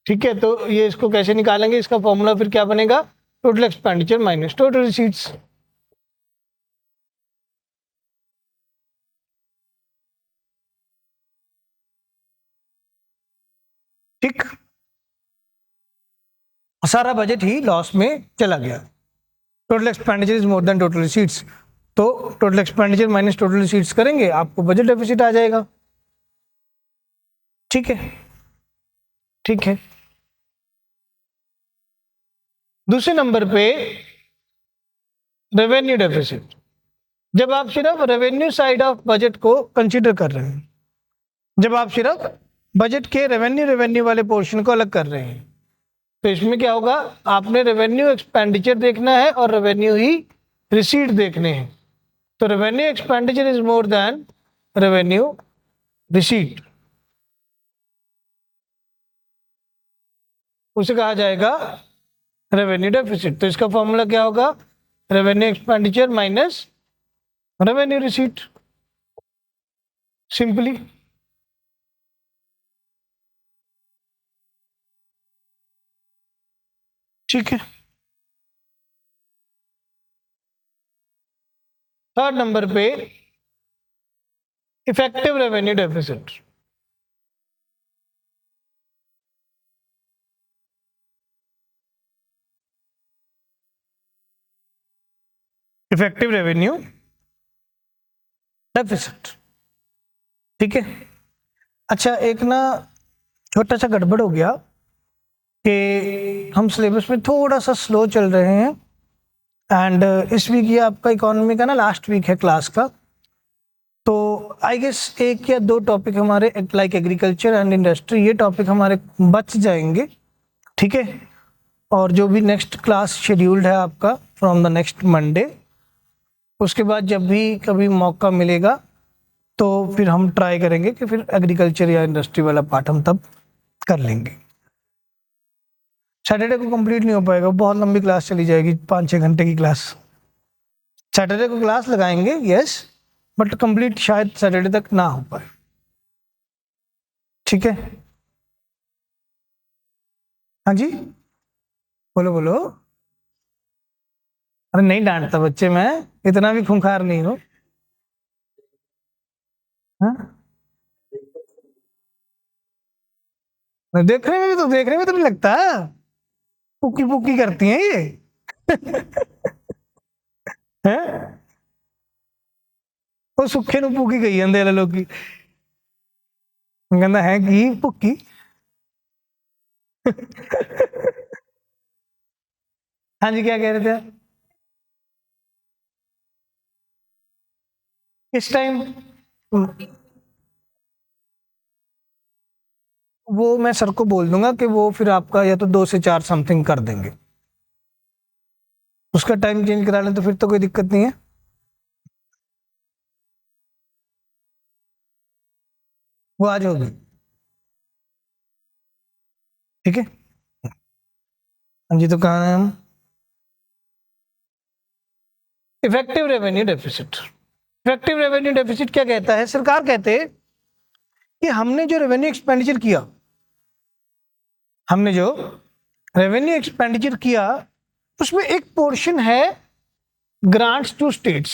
ठीक है, तो ये इसको कैसे निकालेंगे? इसका फॉर्मूला फिर क्या बनेगा? Total expenditure minus total receipts. ठीक, सारा बजट ही लॉस में चला गया। Total expenditure is more than total receipts, तो total expenditure minus total receipts करेंगे, आपको बजट डेफिसिट आ जाएगा। ठीक है, ठीक है। दूसरे नंबर पे रेवेन्यू डेफिसिट। जब आप सिर्फ रेवेन्यू साइड ऑफ बजट को कंसीडर कर रहे हैं, जब आप सिर्फ बजट के रेवेन्यू वाले पोर्शन को अलग कर रहे हैं, तो इसमें क्या होगा, आपने रेवेन्यू एक्सपेंडिचर देखना है और रेवेन्यू ही रिसीट देखने हैं। तो revenue expenditure is more then revenue receipt, उसे कहा जाएगा रेवेन्यू डेफिसिट। तो इसका फॉर्मूला क्या होगा, revenue expenditure minus revenue receipt, simply. ठीक है। थर्ड नंबर पे effective revenue deficit. Effective revenue deficit, ठीक है। अच्छा, एक ना छोटा सा गड़बड़ हो गया कि हम सिलेबस में थोड़ा सा स्लो चल रहे हैं, एंड इस वीक ये आपका इकोनॉमी का ना लास्ट वीक है क्लास का, तो आई गेस एक या दो टॉपिक हमारे लाइक एग्रीकल्चर एंड इंडस्ट्री, ये टॉपिक हमारे बच जाएंगे, ठीक है। और जो भी नेक्स्ट क्लास शेड्यूल्ड है आपका फ्रॉम द नेक्स्ट मंडे, उसके बाद जब भी कभी मौका मिलेगा तो फिर हम ट्राई करेंगे कि फिर एग्रीकल्चर या इंडस्ट्री वाला पार्ट हम तब कर लेंगे। सैटरडे को कंप्लीट नहीं हो पाएगा, बहुत लंबी क्लास चली जाएगी, 5-6 घंटे की क्लास। सैटरडे को क्लास लगाएंगे यस, बट कंप्लीट शायद सैटरडे तक ना हो पाए, ठीक है। हाँ जी, बोलो बोलो। अरे नहीं डांटता बच्चे, मैं इतना भी खूंखार नहीं हूँ। हाँ? देखने में तो नहीं लगता, पुकी पुकी करती हैं ये। हैं? ਉਹ ਸੁੱਖੇ ਨੂੰ ਭੁੱਕੀ ਕਹੀ ਜਾਂਦੇ ਆ ਲੋਕੀ, ਕਹਿੰਦਾ ਹੈ ਕੀ ਭੁੱਕੀ। हाँ जी, क्या कह रहे थे आप? इस टाइम वो मैं सर को बोल दूंगा कि वो फिर आपका या तो 2 से 4 समथिंग कर देंगे, उसका टाइम चेंज करा लें तो फिर तो कोई दिक्कत नहीं है। वो आज होगी, ठीक है। हाँ जी, तो कहाँ है हम? Effective revenue deficit. Effective revenue deficit क्या कहता है, सरकार कहते हैं कि हमने जो रेवेन्यू एक्सपेंडिचर किया, हमने जो रेवेन्यू एक्सपेंडिचर किया उसमें एक पोर्शन है ग्रांट्स टू स्टेट्स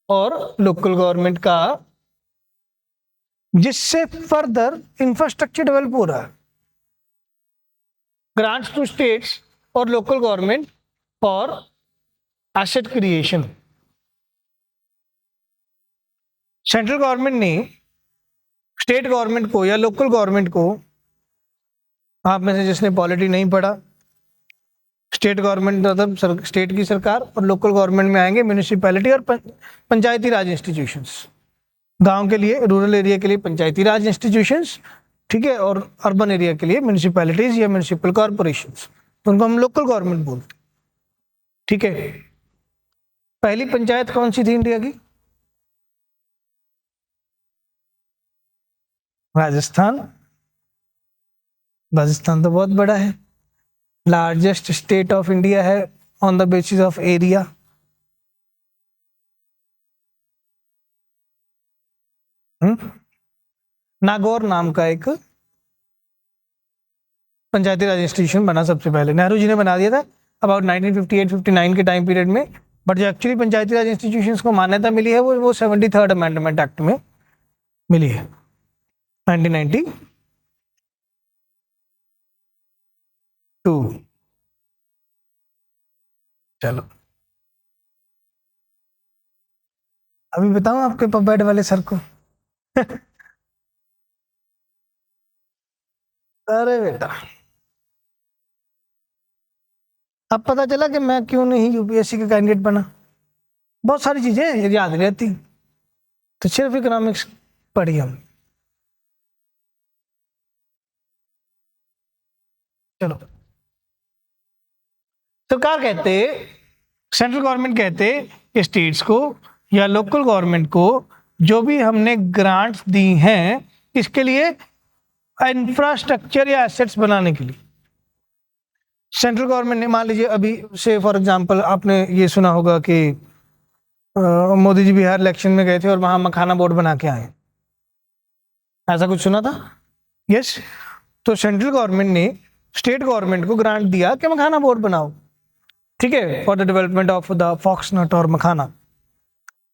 और लोकल गवर्नमेंट का, जिससे फर्दर इंफ्रास्ट्रक्चर डेवलप हो रहा है। ग्रांट्स टू स्टेट्स और local government for asset creation. Central government ने स्टेट गवर्नमेंट को या लोकल गवर्नमेंट को, आप में से जिसने पॉलिटी नहीं पढ़ा, स्टेट गवर्नमेंट मतलब स्टेट की सरकार, और लोकल गवर्नमेंट में आएंगे म्यूनिसिपैलिटी और पंचायती राज इंस्टीट्यूशंस। गांव के लिए, रूरल एरिया के लिए पंचायती राज इंस्टीट्यूशंस, ठीक है, और अर्बन एरिया के लिए म्यूनिसिपैलिटीज या म्यूनिसिपल कॉरपोरेशंस, तो उनको हम लोकल गवर्नमेंट बोलते हैं, ठीक है। पहली पंचायत कौन सी थी इंडिया की? राजस्थान। राजस्थान तो बहुत बड़ा है, लार्जेस्ट स्टेट ऑफ इंडिया है on the basis of area. Nagaur नाम का एक पंचायती राज इंस्टीट्यूशन बना सबसे पहले, नेहरू जी ने बना दिया था अबाउट 1958-59 के टाइम पीरियड में, बट जो एक्चुअली पंचायती राज इंस्टीट्यूशंस को मान्यता मिली है वो 73rd अमेंडमेंट एक्ट में मिली है, 1990। 2। चलो अभी बताऊं आपके पपेट वाले सर को। अरे बेटा, अब पता चला कि मैं क्यों नहीं यूपीएससी का कैंडिडेट बना। बहुत सारी चीजें याद नहीं रहती, तो सिर्फ इकोनॉमिक्स पढ़ी हम। चलो, तो क्या कहते, सेंट्रल गवर्नमेंट कहते स्टेट्स को या लोकल गवर्नमेंट को जो भी हमने ग्रांट्स दी हैं इसके लिए इंफ्रास्ट्रक्चर या एसेट्स बनाने के लिए। सेंट्रल गवर्नमेंट ने मान लीजिए अभी से फॉर एग्जांपल आपने ये सुना होगा कि मोदी जी बिहार इलेक्शन में गए थे और वहां मखाना बोर्ड बना के आए, ऐसा कुछ सुना था? यस। तो सेंट्रल गवर्नमेंट ने स्टेट गवर्नमेंट को ग्रांट दिया कि मखाना बोर्ड बनाओ, ठीक है, for the development of the fox nut और मखाना।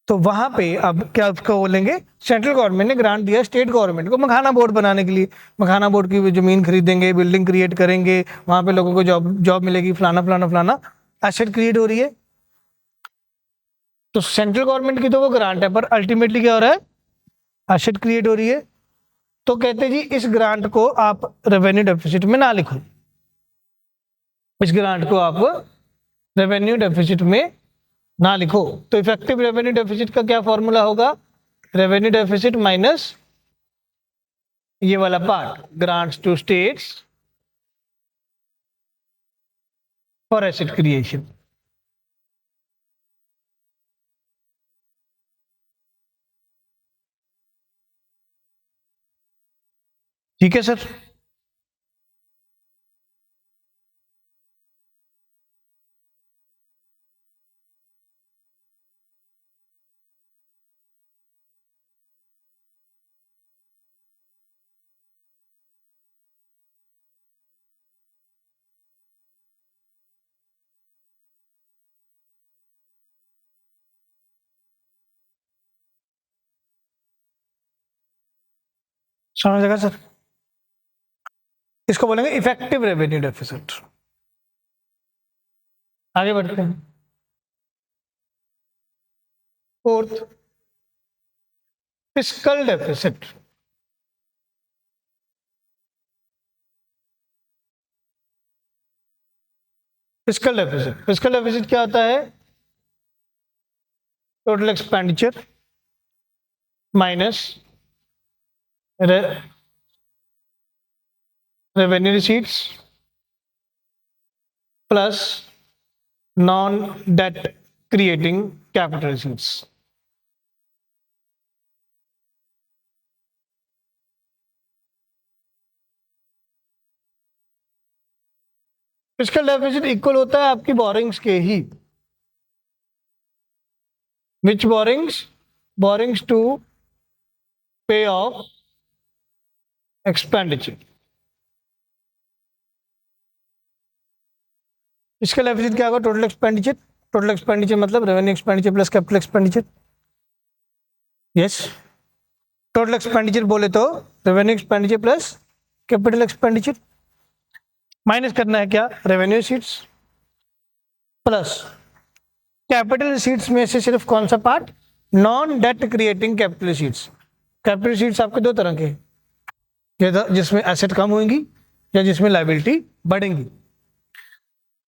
तो वहां पे अब क्या उसको बोलेंगे, सेंट्रल गवर्नमेंट ने ग्रांट दिया स्टेट गवर्नमेंट को मखाना बोर्ड बनाने के लिए। मखाना बोर्ड की जमीन खरीदेंगे, बिल्डिंग क्रिएट करेंगे, वहां पे लोगों को जॉब जॉब मिलेगी, फलाना फलाना फलाना, एसेट क्रिएट हो रही है। तो सेंट्रल गवर्नमेंट की तो वो ग्रांट है, पर अल्टीमेटली क्या हो रहा है, एसेट क्रिएट हो रही है। तो कहते जी इस ग्रांट को आप रेवेन्यू डेफिसिट में ना लिखो, इस ग्रांट को आप रेवेन्यू डेफिसिट में ना लिखो। तो इफेक्टिव रेवेन्यू डेफिसिट का क्या फॉर्मूला होगा, रेवेन्यू डेफिसिट माइनस ये वाला part, grants to states for asset creation. ठीक है सर। समझेगा सर, इसको बोलेंगे इफेक्टिव रेवेन्यू डेफिसिट। आगे बढ़ते हैं। Fourth, fiscal deficit. Fiscal deficit, fiscal deficit क्या होता है, total expenditure minus revenue receipts plus non debt creating capital receipts. Fiscal deficit equal होता है आपकी बोरिंग्स के ही। विच बोरिंग्स, बोरिंग्स टू पे ऑफ एक्सपेंडिचर। फिस्कल डेफिसिट क्या होगा, टोटल एक्सपेंडिचर, टोटल एक्सपेंडिचर मतलब revenue expenditure plus capital expenditure. Yes, total expenditure बोले तो revenue expenditure plus capital expenditure, minus करना है क्या, revenue receipts plus capital receipts में से सिर्फ कौन सा part, non debt creating capital receipts. Capital receipts आपके दो तरह के, जिसमें एसेट कम होंगी या जिसमें लाइबिलिटी बढ़ेंगी।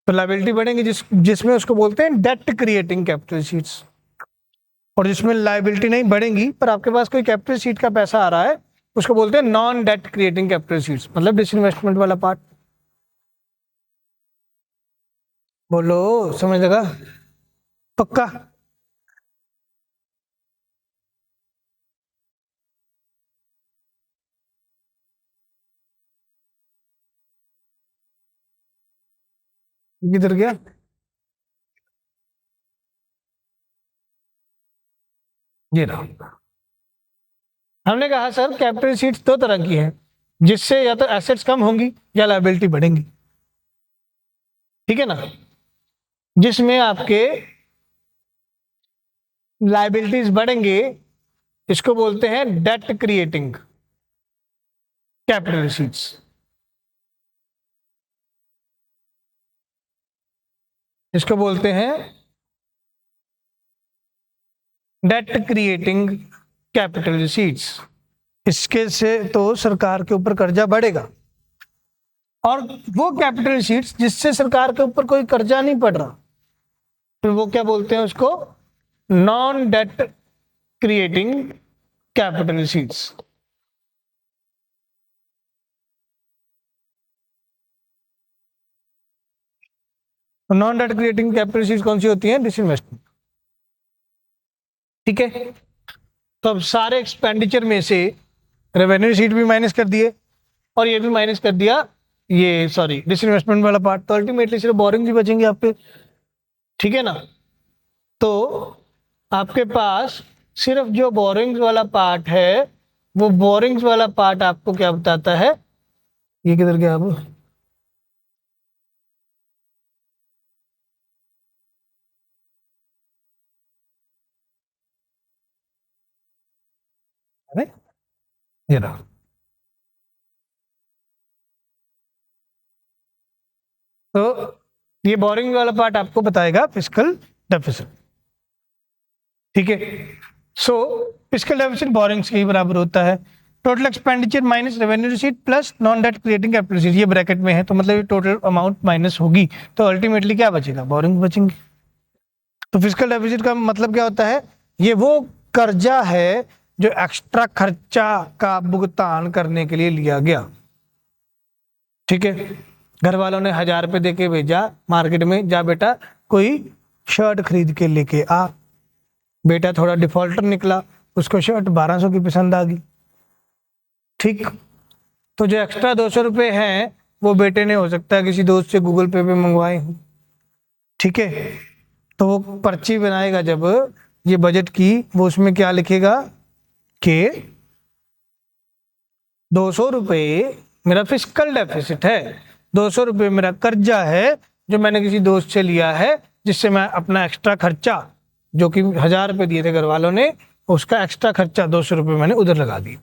तो लाइबिलिटी बढ़ेंगी जिसमें उसको बोलते हैं डेट क्रिएटिंग कैपिटल रिसीट्स, और जिसमें लाइबिलिटी नहीं बढ़ेंगी पर आपके पास कोई कैपिटल रिसीट का पैसा आ रहा है उसको बोलते हैं non debt creating capital receipts, मतलब डिसइन्वेस्टमेंट वाला पार्ट। बोलो, समझ लगा? पक्का? किधर गया? ये रहा। हमने कहा सर कैपिटल शीट्स दो तरह की है, जिससे या तो एसेट्स कम होंगी या लायबिलिटी बढ़ेंगी, ठीक है ना। जिसमें आपके लायबिलिटीज बढ़ेंगे इसको बोलते हैं डेट क्रिएटिंग कैपिटल शीट्स। इसको बोलते हैं डेट क्रिएटिंग कैपिटल रिसीट्स। इसके से तो सरकार के ऊपर कर्जा बढ़ेगा, और वो कैपिटल रिसीट्स जिससे सरकार के ऊपर कोई कर्जा नहीं पड़ रहा, तो वो क्या बोलते हैं उसको, non debt creating capital receipts. Non debt creating capital receipts कौन सी होती है, डिसइन्वेस्टमेंट। ठीक है, तो अब सारे एक्सपेंडिचर में से रेवेन्यू रिसीट भी माइनस कर दिए और ये भी माइनस कर दिया, ये सॉरी डिसइन्वेस्टमेंट वाला पार्ट, तो अल्टीमेटली सिर्फ बोरिंग ही बचेंगे आपके। ठीक है ना, तो आपके पास सिर्फ जो बोरिंग्स वाला पार्ट है, वो बोरिंग्स वाला पार्ट आपको क्या बताता है, ये किधर गया अब, अरे ये रहा। तो ये बोरिंग वाला पार्ट आपको बताएगा फिस्कल डेफिसिट। ठीक है, सो फिस्कल डेफिसिट बोरिंग्स के ही बराबर होता है। Total expenditure minus revenue receipt plus non debt creating capital receipt, ये ब्रैकेट में है, तो मतलब ये टोटल अमाउंट माइनस होगी, तो अल्टीमेटली क्या बचेगा, बोरिंग बचेंगे। तो फिस्कल डेफिसिट का मतलब क्या होता है, ये वो कर्जा है जो एक्स्ट्रा खर्चा का भुगतान करने के लिए लिया गया। ठीक है, घर वालों ने 1,000 रुपये दे के भेजा मार्केट में, जा बेटा कोई शर्ट खरीद के लेके आ, बेटा थोड़ा डिफॉल्टर निकला, उसको शर्ट 1,200 की पसंद आ गई। ठीक, तो जो एक्स्ट्रा 200 रुपये हैं वो बेटे ने हो सकता है किसी दोस्त से गूगल पे मंगवाए हों। ठीक है, तो वो पर्ची बनाएगा जब ये बजट की, वो उसमें क्या लिखेगा कि 200 रुपये मेरा फिस्कल डेफिसिट है, 200 रुपये मेरा कर्जा है जो मैंने किसी दोस्त से लिया है, जिससे मैं अपना एक्स्ट्रा खर्चा, जो कि 1,000 रुपये दिए थे घर वालों ने, उसका एक्स्ट्रा खर्चा 200 रुपये मैंने उधर लगा दिया।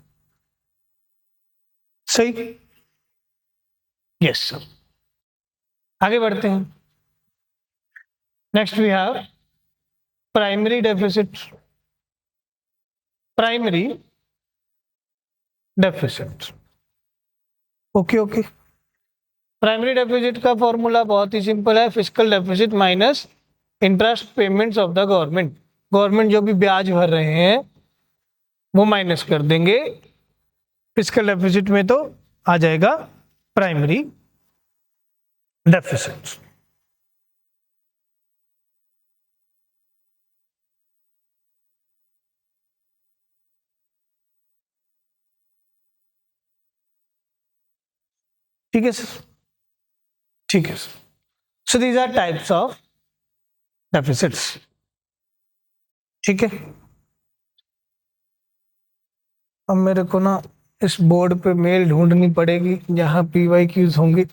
सही, यस सर। आगे बढ़ते हैं। Next we have primary deficit. Primary deficit, okay okay. Primary deficit का फॉर्मूला बहुत ही सिंपल है, fiscal deficit minus interest payments of the government. Government जो भी ब्याज भर रहे हैं वो माइनस कर देंगे, फिस्कल डेफिसिट में तो आ जाएगा प्राइमरी डेफिसिट। ठीक है सर, ठीक है sir. So these are types of deficits. ठीक है, अब मेरे को ना इस बोर्ड पे मेल ढूंढनी पड़ेगी जहां पीवाई क्यूज होंगे।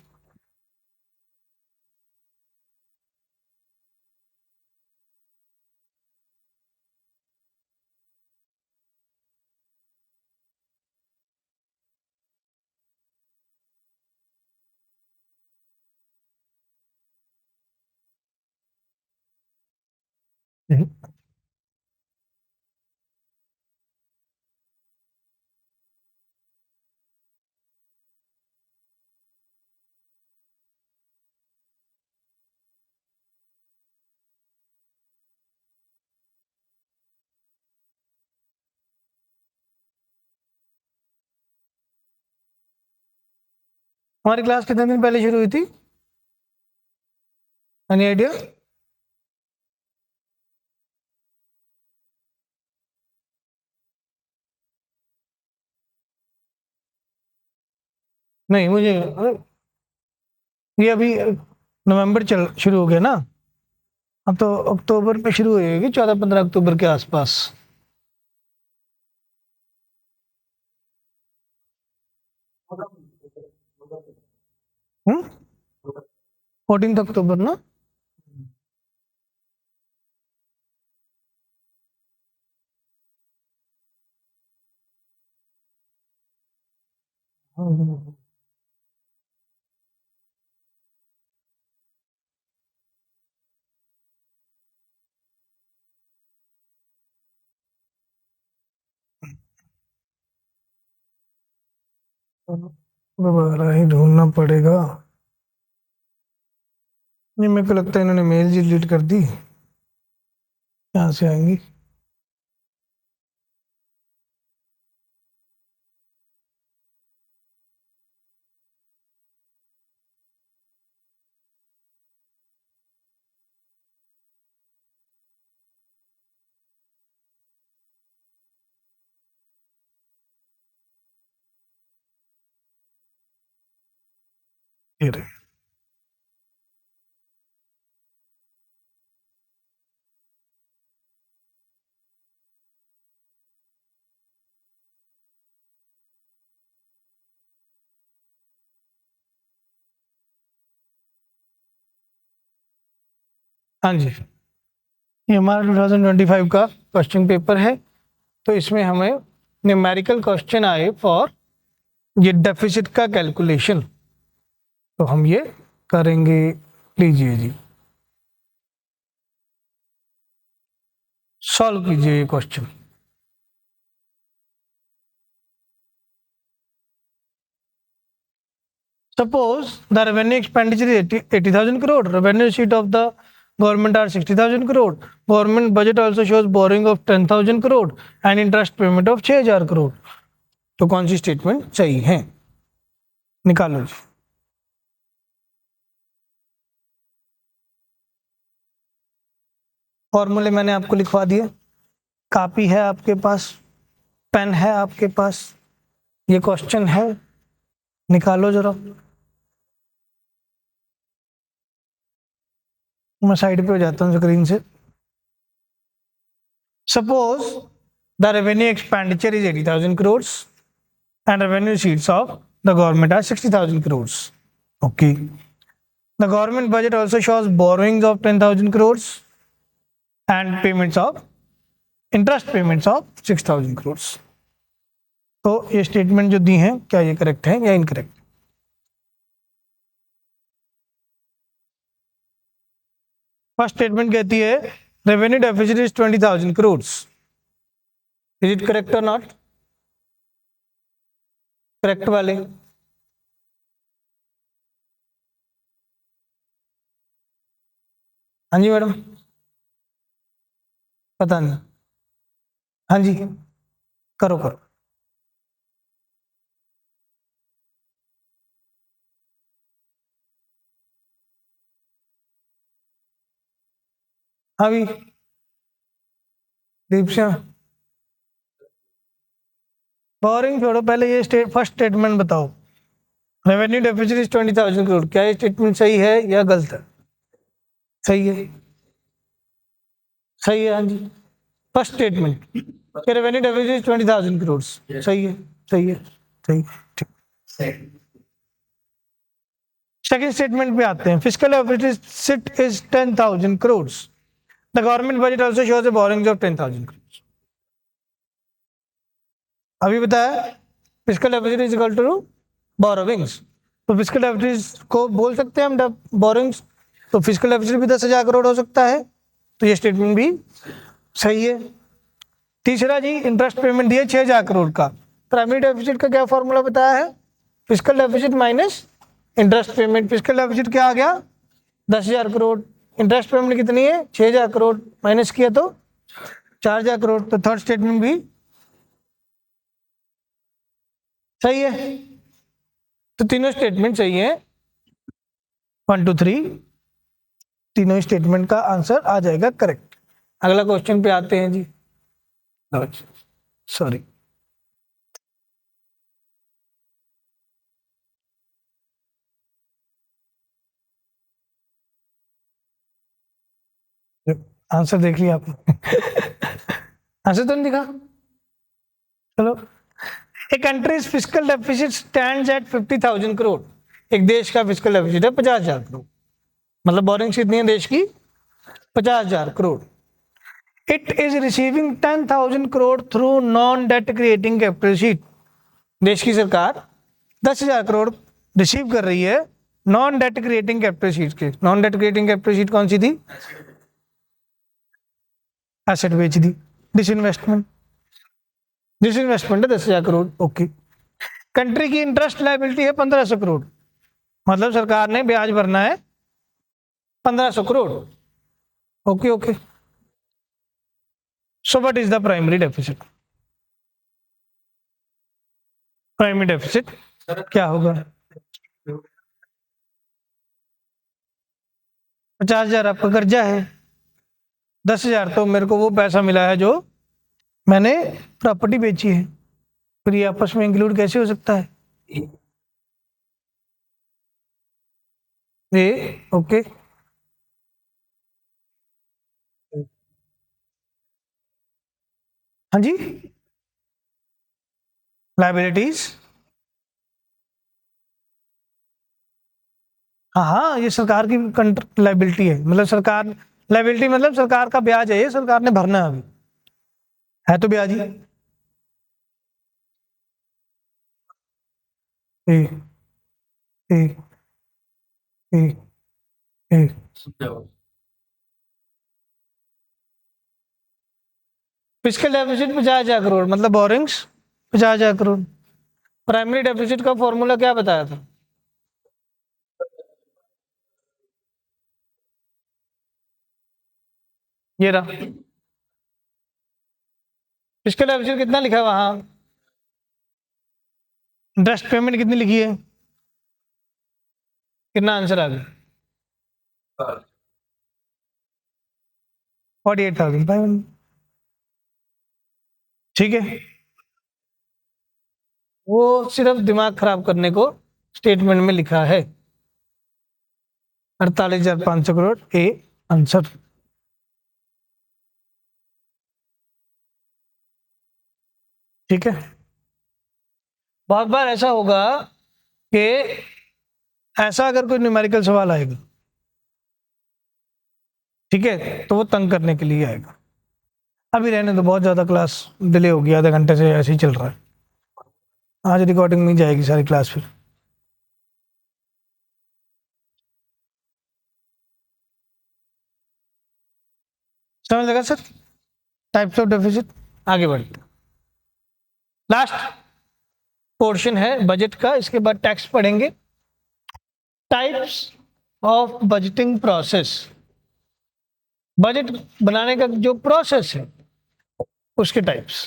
हमारी क्लास कितने दिन पहले शुरू हुई थी, एनी आइडिया? नहीं मुझे, ये अभी नवंबर चल शुरू हो गया ना, अब तो अक्टूबर में शुरू हुई होगी, 14-15 अक्टूबर के आसपास। हम्म, 14 अक्टूबर ना। दोबारा ही ढूंढना पड़ेगा। नहीं, मेरे को लगता है इन्होंने मेल डिलीट कर दी। यहाँ से आएंगी। ये रहे। हाँ जी, ये हमारा 2025 का क्वेश्चन पेपर है। तो इसमें हमें न्यूमेरिकल क्वेश्चन आए फॉर ये डेफिसिट का कैलकुलेशन, तो हम ये करेंगे। लीजिए जी, सॉल्व कीजिए ये question. Suppose the revenue expenditure is 80,000 crore. Revenue sheet of the government are 60,000 crore. Government budget also shows borrowing of 10,000 crore and interest payment of 6,000 crore. तो कौन सी स्टेटमेंट सही है, निकालो जी। फॉर्मूले मैंने आपको लिखवा दिए, कॉपी है आपके पास, पेन है आपके पास, ये क्वेश्चन है, निकालो जरा। मैं साइड पे हो जाता हूँ स्क्रीन से। Suppose the revenue expenditure is 80,000 crores and revenue sheets of the government are 60,000 crores. Okay. The government budget also shows borrowings of 10,000 crores and payments of interest payments of 6,000 crores. तो ये statement जो दी हैं, क्या ये correct है या incorrect? First statement कहती है revenue deficit is 20,000 crores. Is it correct और नॉट? करेक्ट वाले हाँ जी मैडम, पता नहीं। हाँ जी, करो करो। हाँ भी, दीप सिंह, बोरिंग छोड़ो, पहले ये फर्स्ट स्टेटमेंट बताओ। रेवेन्यू डेफिसिट इज 20,000 करोड़, क्या ये स्टेटमेंट सही है या गलत है? सही है, सही है। हाँ जी, फर्स्ट स्टेटमेंट कि रेवेन्यू डेफिसिट इज 20,000 करोड़, सही है, सही है, सही है, ठीक। सेकंड स्टेटमेंट पे आते हैं। Fiscal deficit is 10,000 crore. The government budget also shows a borrowings of 10,000 crore. अभी बताया fiscal deficit is equal to borrowings, तो फिस्कल डेफिसिट को बोल सकते हैं हम बोरोविंग्स, तो फिस्कल डेफिसिट भी 10,000 करोड़ हो सकता है, तो ये स्टेटमेंट भी सही है। तीसरा जी, इंटरेस्ट पेमेंट दिए 6,000 करोड़ का। प्राइमरी डेफिसिट का क्या फॉर्मूला बताया है? Fiscal deficit minus interest payment. Fiscal deficit क्या आ गया? 10,000 करोड़। इंटरेस्ट पेमेंट कितनी है? 6,000 करोड़, माइनस किया तो 4,000 करोड़। तो थर्ड स्टेटमेंट भी सही है। तो तीनों स्टेटमेंट सही है, 1 2 3, तीनों स्टेटमेंट का आंसर आ जाएगा करेक्ट। अगला क्वेश्चन पे आते हैं जी। सॉरी, आंसर देख लिया आपने? आंसर तो नहीं दिखा, चलो। A countries fiscal deficit stands at 50,000 crore. एक देश का फिस्कल डेफिसिट है 50,000 करोड़, मतलब बोरिंग कितनी है देश की? 50,000 crore. It is receiving 10,000 crore through non debt creating capital sheet. देश की सरकार 10,000 करोड़ रिसीव कर रही है non debt creating capital sheet के। Non debt creating capital sheet कौन सी थी? एसेट बेच दी, डिसइन्वेस्टमेंट। डिसइन्वेस्टमेंट है 10,000 करोड़, ओके। कंट्री की इंटरेस्ट लायबिलिटी है 1500 करोड़, मतलब सरकार ने ब्याज भरना है 1500 crore. Okay okay. So what is the primary deficit? Primary deficit क्या होगा? 50,000 आपका कर्जा है, 10,000 तो मेरे को वो पैसा मिला है जो मैंने प्रॉपर्टी बेची है। फिर ये आपस में इंक्लूड कैसे हो सकता है? ए ओके। हाँ जी, लाइबिलिटीज। हाँ हाँ, ये सरकार की लाइबिलिटी है, मतलब सरकार, लाइबिलिटी मतलब सरकार का ब्याज है, ये सरकार ने भरना है अभी, है तो ब्याज ही। ए ए ए ए फिस्कल डेफिसिट 50,000 करोड़, मतलब बोरिंग्स 50,000 करोड़। प्राइमरी डेफिसिट का फॉर्मूला क्या बताया था? ये रहा। फिस्कल डेफिसिट कितना लिखा है वहां? इंटरेस्ट पेमेंट कितनी लिखी है? कितना आंसर आ गया? 48,500। ठीक है, वो सिर्फ दिमाग खराब करने को स्टेटमेंट में लिखा है। 48,500 करोड़ ए आंसर। ठीक है, बहुत बार ऐसा होगा कि ऐसा अगर कोई न्यूमेरिकल सवाल आएगा, ठीक है, तो वो तंग करने के लिए आएगा। अभी रहने तो बहुत ज़्यादा क्लास डिले हो गया, आधे घंटे से ऐसे ही चल रहा है। आज रिकॉर्डिंग में जाएगी सारी क्लास फिर। समझ लगा सर? Types of deficit. आगे बढ़ते, लास्ट पोर्शन है बजट का, इसके बाद टैक्स पढ़ेंगे। Types of budgeting process, budget बनाने का जो प्रोसेस है उसके types.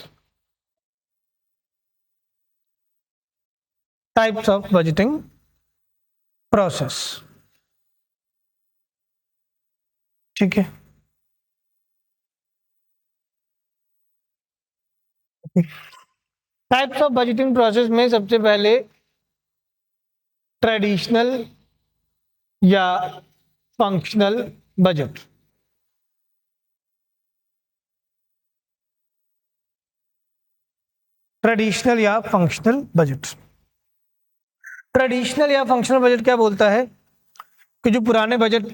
Types of budgeting process. ठीक है, टाइप्स ऑफ बजटिंग प्रोसेस में सबसे पहले ट्रेडिशनल या फंक्शनल बजट। ट्रेडिशनल या फंक्शनल बजट। ट्रेडिशनल या फंक्शनल बजट क्या बोलता है कि जो पुराने बजट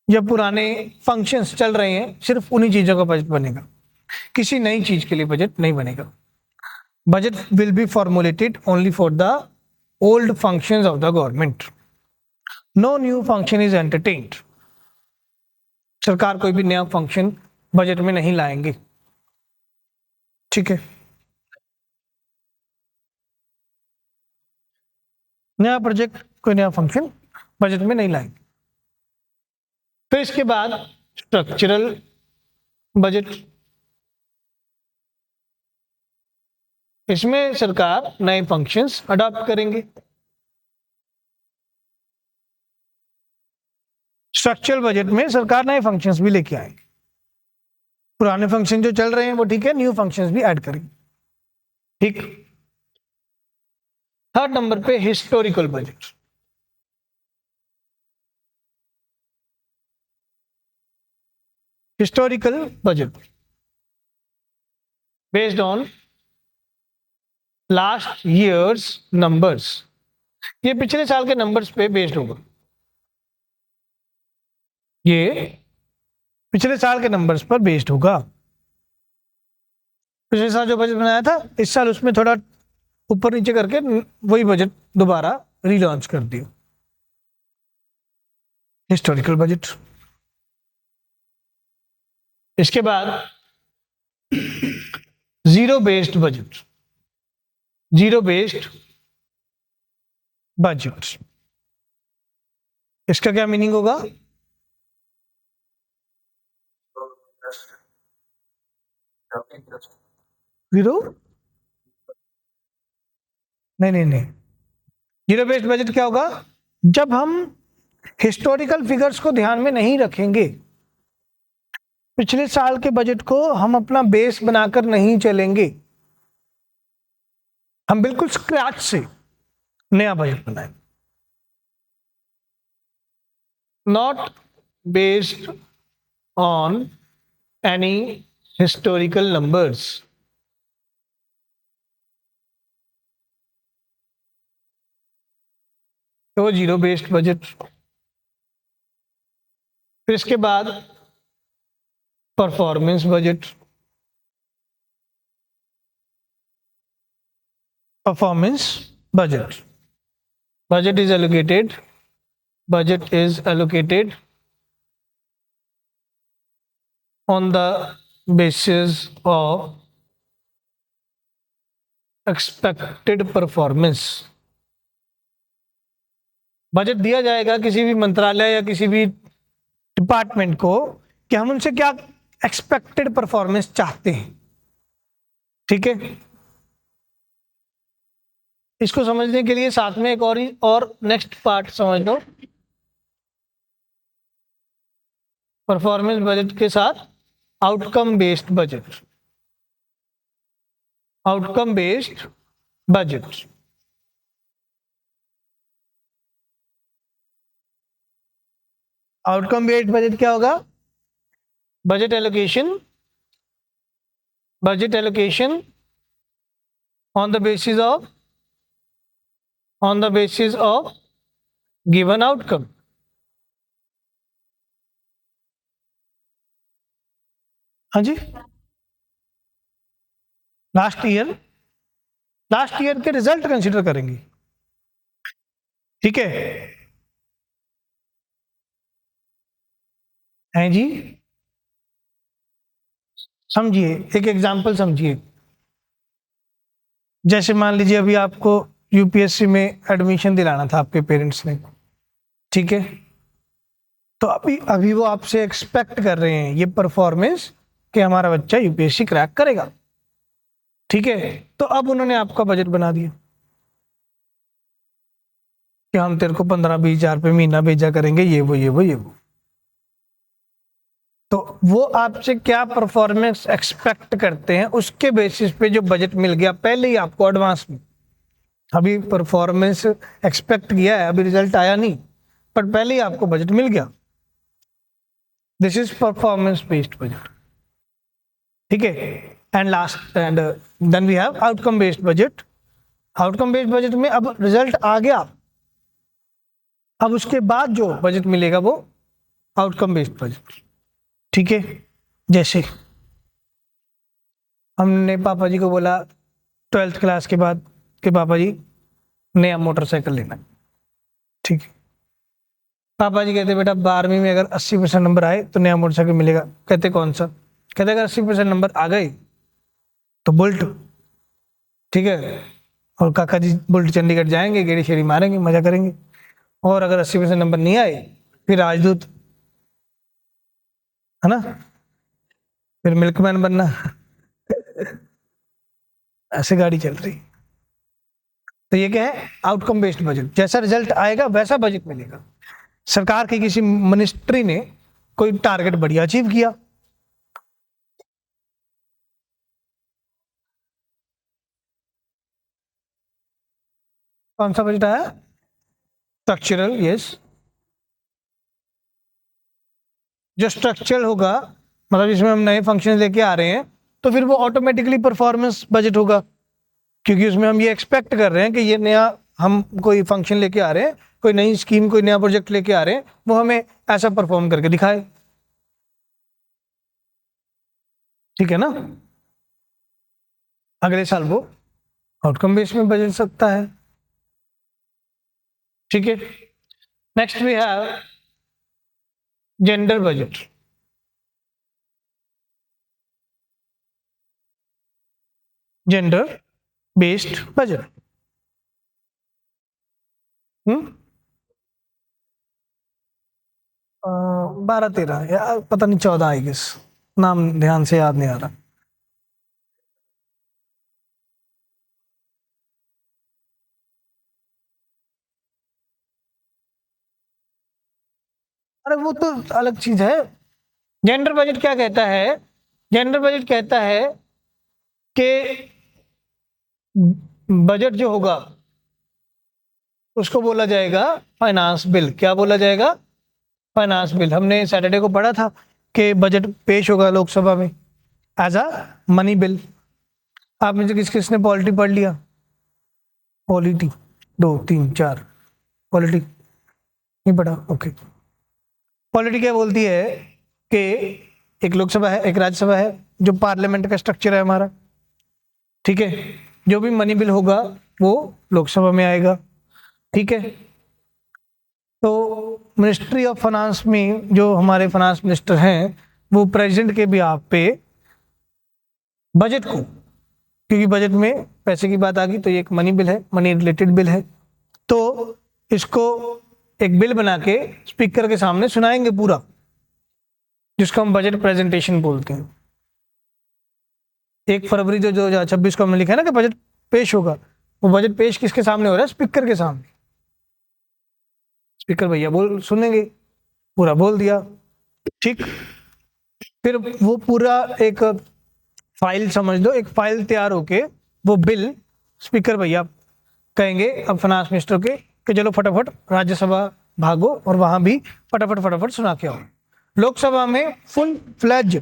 या पुराने फंक्शंस चल रहे हैं सिर्फ उन्हीं चीजों का बजट बनेगा, किसी नई चीज के लिए बजट नहीं बनेगा। Budget will be formulated only for the old functions of the government, no new function is entertained. सरकार कोई भी नया फंक्शन बजट में नहीं लाएंगे। ठीक है, नया प्रोजेक्ट, कोई नया फंक्शन बजट में नहीं लाएंगे। फिर इसके बाद स्ट्रक्चरल बजट, इसमें सरकार नए फंक्शंस अडॉप्ट करेंगे। स्ट्रक्चरल बजट में सरकार नए फंक्शंस भी लेके आएंगे, पुराने फंक्शन जो चल रहे हैं वो ठीक है, न्यू फंक्शंस भी ऐड करेंगे। ठीक। थर्ड नंबर पे historical budget. Historical budget based on last years numbers, ये पिछले साल के नंबर्स पे बेस्ड होगा। ये पिछले साल के नंबर्स पर बेस्ड होगा। पिछले साल जो बजट बनाया था इस साल उसमें थोड़ा ऊपर नीचे करके वही बजट दोबारा रीलॉन्च कर दिया। Historical budget. इसके बाद zero based budget. Zero based budget, इसका क्या मीनिंग होगा? जीरो, नहीं नहीं नहीं, जीरो बेस्ड बजट क्या होगा? जब हम हिस्टोरिकल फिगर्स को ध्यान में नहीं रखेंगे, पिछले साल के बजट को हम अपना बेस बनाकर नहीं चलेंगे, हम बिल्कुल स्क्रैच से नया बजट बनाएंगे, not based on any historical numbers. तो जीरो बेस्ड बजट। फिर इसके बाद performance budget, performance budget, budget is allocated, budget is allocated on the basis of expected performance। Budget दिया जाएगा किसी भी मंत्रालय या किसी भी डिपार्टमेंट को कि हम उनसे क्या एक्सपेक्टेड परफॉर्मेंस चाहते हैं, ठीक है। इसको समझने के लिए साथ में एक और नेक्स्ट पार्ट समझ लो, परफॉर्मेंस बजट के साथ outcome based budget, outcome based budget. Outcome based budget क्या होगा? Budget allocation, budget allocation on the basis of given outcome। हाँ जी, लास्ट ईयर के रिजल्ट कंसिडर करेंगे, ठीक है। हैं जी, समझिए, एक एग्जांपल समझिए। जैसे मान लीजिए अभी आपको यूपीएससी में एडमिशन दिलाना था आपके पेरेंट्स ने, ठीक है। तो अभी अभी वो आपसे एक्सपेक्ट कर रहे हैं ये परफॉर्मेंस कि हमारा बच्चा यूपीएससी क्रैक करेगा, ठीक है। तो अब उन्होंने आपका बजट बना दिया कि हम तेरे को 15-20 हज़ार पे महीना भेजा करेंगे, ये वो। तो वो आपसे क्या परफॉर्मेंस एक्सपेक्ट करते हैं, उसके बेसिस पे जो बजट मिल गया पहले ही आपको एडवांस में। अभी परफॉर्मेंस एक्सपेक्ट किया है, अभी रिजल्ट आया नहीं, पर पहले ही आपको बजट मिल गया। This is performance based budget, ठीक है। And then we have outcome based budget. Outcome based budget में अब रिजल्ट आ गया, अब उसके बाद जो बजट मिलेगा वो आउटकम बेस्ड बजट, ठीक है। जैसे हमने पापा जी को बोला 12th क्लास के बाद कि पापा जी नया मोटरसाइकिल लेना है, ठीक है। पापा जी कहते बेटा 12वीं में अगर 80% नंबर आए तो नया मोटरसाइकिल मिलेगा। कहते कौन सा? कहते अगर 80% नंबर आ गए तो बुल्ट, ठीक है। और काका जी बुल्ट चंडीगढ़ जाएंगे, गेड़ी शेड़ी मारेंगे, मजा करेंगे। और अगर 80% नंबर नहीं आए फिर राजदूत, है ना, फिर मिल्कमैन बनना। ऐसे गाड़ी चल रही। तो ये क्या है? Outcome based budget. जैसा रिजल्ट आएगा वैसा बजट मिलेगा। सरकार की किसी मिनिस्ट्री ने कोई टारगेट बढ़िया अचीव किया, कौन सा बजट आया? Structural, yes. जो स्ट्रक्चरल होगा मतलब इसमें हम नए फंक्शन लेके आ रहे हैं, तो फिर वो ऑटोमेटिकली परफॉर्मेंस बजट होगा, क्योंकि उसमें हम ये एक्सपेक्ट कर रहे हैं कि ये नया हम कोई फंक्शन लेके आ रहे हैं, कोई नई स्कीम, कोई नया प्रोजेक्ट लेके आ रहे हैं, वो हमें ऐसा परफॉर्म करके दिखाए, ठीक है ना। अगले साल वो आउटकम बेस में बजट सकता है, ठीक है। Next we have gender budget. Gender based budget. 12-13 या पता नहीं 14 आई गेस, नाम ध्यान से याद नहीं आ रहा। अरे वो तो अलग चीज है। जेंडर बजट क्या कहता है? जेंडर बजट कहता है कि बजट जो होगा उसको बोला जाएगा फाइनेंस बिल। क्या बोला जाएगा? Finance bill. हमने सैटरडे को पढ़ा था कि बजट पेश होगा लोकसभा में एज अ मनी बिल। आप में से किस किसने पॉलिटी पढ़ लिया? पॉलिटी 2 3 4 पॉलिटी नहीं पढ़ा? ओके। पॉलिटी क्या बोलती है कि एक लोकसभा है, एक राज्यसभा है, जो पार्लियामेंट का स्ट्रक्चर है हमारा। ठीक है, जो भी मनी बिल होगा वो लोकसभा में आएगा। ठीक है, तो मिनिस्ट्री ऑफ फाइनेंस में जो हमारे फाइनेंस मिनिस्टर हैं वो प्रेसिडेंट के बिहाफ पे बजट को, क्योंकि बजट में पैसे की बात आ गई तो ये एक मनी बिल है, मनी रिलेटेड बिल है, तो इसको एक बिल बना के स्पीकर के सामने सुनाएंगे पूरा, जिसको हम बजट प्रेजेंटेशन बोलते हैं। 1 फरवरी जो 2026 को हमने लिखा है ना कि बजट पेश होगा, वो बजट पेश किसके सामने हो रहा है? स्पीकर के सामने। स्पीकर भैया बोल सुनेंगे, पूरा बोल दिया। ठीक, फिर वो पूरा एक फाइल समझ लो, एक फाइल तैयार होके वो बिल स्पीकर भैया कहेंगे अब फाइनेंस मिनिस्टर के कि चलो फटाफट राज्यसभा भागो और वहां भी फटाफट फटाफट सुना के आओ। लोकसभा में फुल फ्लैज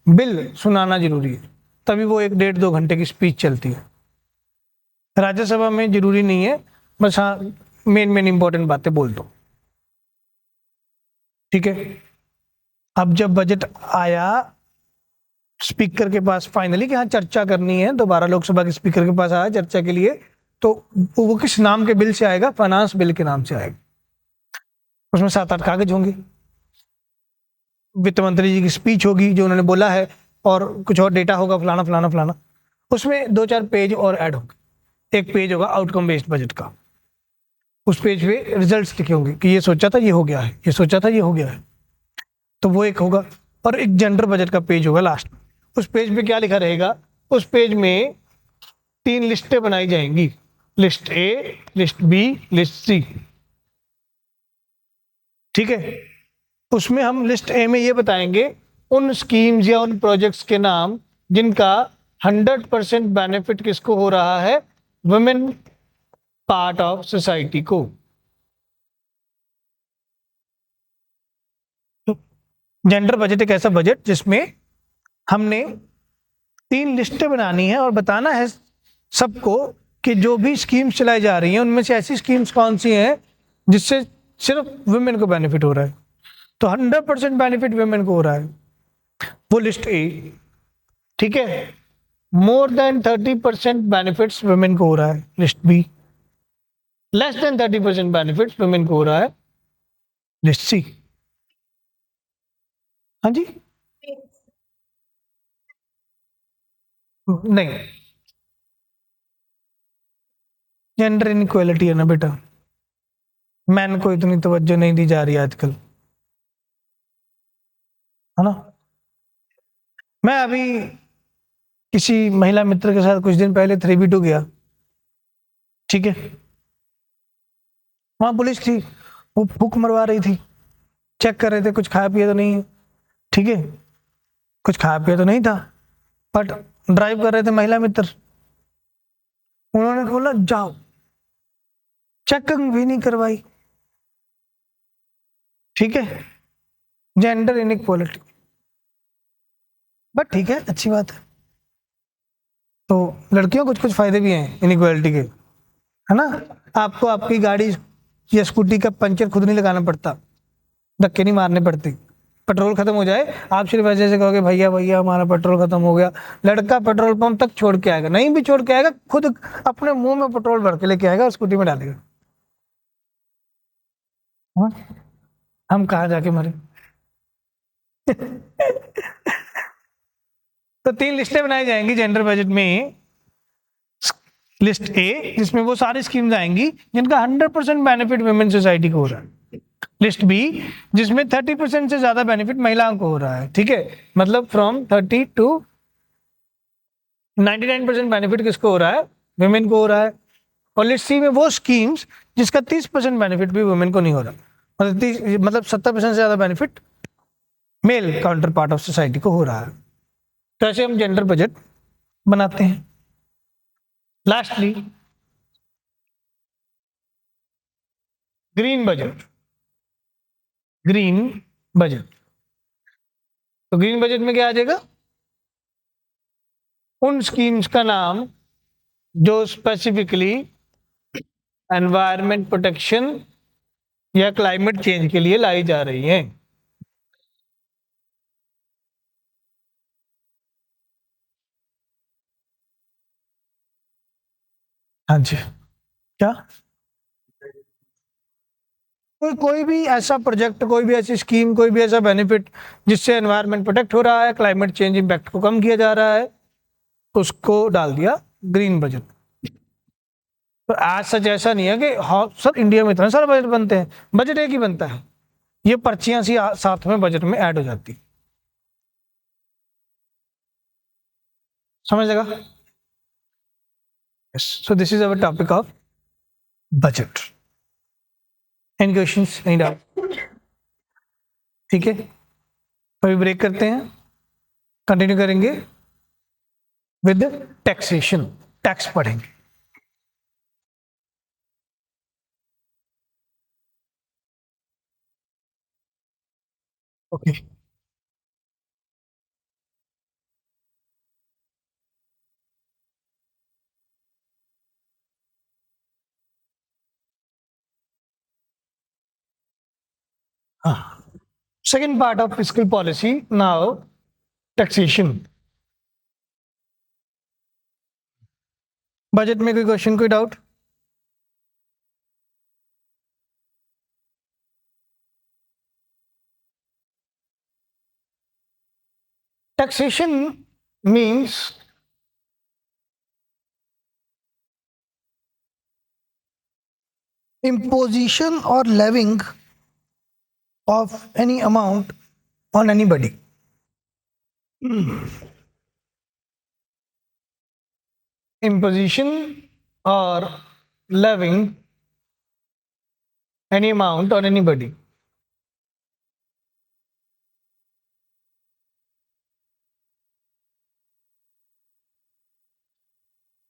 बिल सुनाना जरूरी है, तभी वो 1 1.5 2 घंटे की स्पीच चलती है। राज्यसभा में जरूरी नहीं है, बस हाँ मेन मेन इंपॉर्टेंट बातें बोल दो। ठीक है, अब जब बजट आया स्पीकर के पास फाइनली कि हाँ चर्चा करनी है, दोबारा लोकसभा के स्पीकर के पास आया चर्चा के लिए, तो वो किस नाम के बिल से आएगा? फाइनेंस बिल के नाम से आएगा। उसमें 7-8 कागज होंगे, वित्त मंत्री जी की स्पीच होगी जो उन्होंने बोला है, और कुछ और डेटा होगा फलाना फलाना फलाना। उसमें 2-4 पेज और ऐड होंगे। एक पेज होगा आउटकम बेस्ड बजट का, उस पेज पे रिजल्ट्स लिखे होंगे कि ये सोचा था ये हो गया है, ये सोचा था ये हो गया है, तो वो एक होगा। और एक जेंडर बजट का पेज होगा लास्ट में। उस पेज पे क्या लिखा रहेगा? उस पेज में 3 लिस्टें बनाई जाएंगी, list A, list B, list C. ठीक है, उसमें हम लिस्ट ए में ये बताएंगे उन स्कीम्स या उन प्रोजेक्ट्स के नाम जिनका 100% बेनिफिट किसको हो रहा है? वुमेन पार्ट ऑफ सोसाइटी को। जेंडर बजट एक ऐसा बजट जिसमें हमने 3 लिस्टें बनानी है और बताना है सबको कि जो भी स्कीम्स चलाई जा रही हैं उनमें से ऐसी स्कीम्स कौन सी हैं जिससे सिर्फ वुमेन को बेनिफिट हो रहा है। तो 100% बेनिफिट वुमेन को हो रहा है, वो लिस्ट ए। ठीक है, मोर देन 30% बेनिफिट्स वुमेन को हो रहा है, list B. Less than 30% benefits women को हो रहा है, लिस्ट सी। हाँ जी, नहीं, जेंडर इनइक्वालिटी है ना बेटा, मैन को इतनी तवज्जो नहीं दी जा रही आजकल, है ना। मैं अभी किसी महिला मित्र के साथ कुछ दिन पहले 3B2 गया। ठीक है, वहां पुलिस थी, वो फूक मरवा रही थी, चेक कर रहे थे कुछ खाया पिया तो नहीं है। ठीक है, कुछ खाया पिया तो नहीं था, बट ड्राइव कर रहे थे महिला मित्र। उन्होंने बोला जाओ, चेकिंग भी नहीं करवाई। ठीक है, जेंडर इनइक्वालिटी, बट ठीक है, अच्छी बात है। तो लड़कियों को कुछ कुछ फायदे भी हैं इनइक्वालिटी के, है ना। आपको आपकी गाड़ी या स्कूटी का पंचर खुद नहीं लगाना पड़ता, धक्के नहीं मारने पड़ते। पेट्रोल खत्म हो जाए, आप सिर्फ ऐसे ऐसे कहोगे भैया भैया हमारा पेट्रोल खत्म हो गया, लड़का पेट्रोल पंप तक छोड़ के आएगा, नहीं भी छोड़ के आएगा, खुद अपने मुंह में पेट्रोल भर के लेके आएगा और स्कूटी में डालेगा। हाँ? हम कहाँ जाके मरे? तो 3 लिस्टें बनाई जाएंगी जेंडर बजट में। लिस्ट ए जिसमें वो सारी स्कीम्स आएंगी जिनका 100% बेनिफिट वुमेन सोसाइटी को हो रहा है। लिस्ट बी जिसमें 30% से ज्यादा बेनिफिट महिलाओं को हो रहा है। ठीक है, मतलब फ्रॉम 30 टू 99% बेनिफिट किसको हो रहा है? वुमेन को हो रहा है। और लिस्ट सी में वो स्कीम्स जिसका 30% बेनिफिट भी वुमेन को नहीं हो रहा, मतलब 70% से ज्यादा benefit male counterpart of society को हो रहा है। तो ऐसे हम जेंडर बजट बनाते हैं। Lastly green budget. Green budget, तो ग्रीन बजट में क्या आ जाएगा? उन स्कीम्स का नाम जो स्पेसिफिकली एनवायरमेंट प्रोटेक्शन या क्लाइमेट चेंज के लिए लाई जा रही हैं। हाँ जी, क्या? कोई भी ऐसा प्रोजेक्ट, कोई भी ऐसी स्कीम, कोई भी ऐसा बेनिफिट जिससे एनवायरनमेंट प्रोटेक्ट हो रहा है, क्लाइमेट चेंज इम्पैक्ट को कम किया जा रहा है, उसको डाल दिया ग्रीन बजट। तो आज सच ऐसा नहीं है कि हाँ सर इंडिया में इतने सारे बजट बनते हैं, बजट एक ही बनता है, ये पर्चियां सी साथ में बजट में ऐड हो जाती। समझ लगा? So this is our topic of budget. Any questions? नहीं डाउट? ठीक है, अभी ब्रेक करते हैं, कंटिन्यू करेंगे विद टैक्सेशन, टैक्स पढ़ेंगे। ओके। हाँ, second part of fiscal policy, now taxation। Budget में कोई क्वेश्चन, कोई doubt? Taxation means imposition or levying of any amount on anybody। imposition or levying any amount on anybody।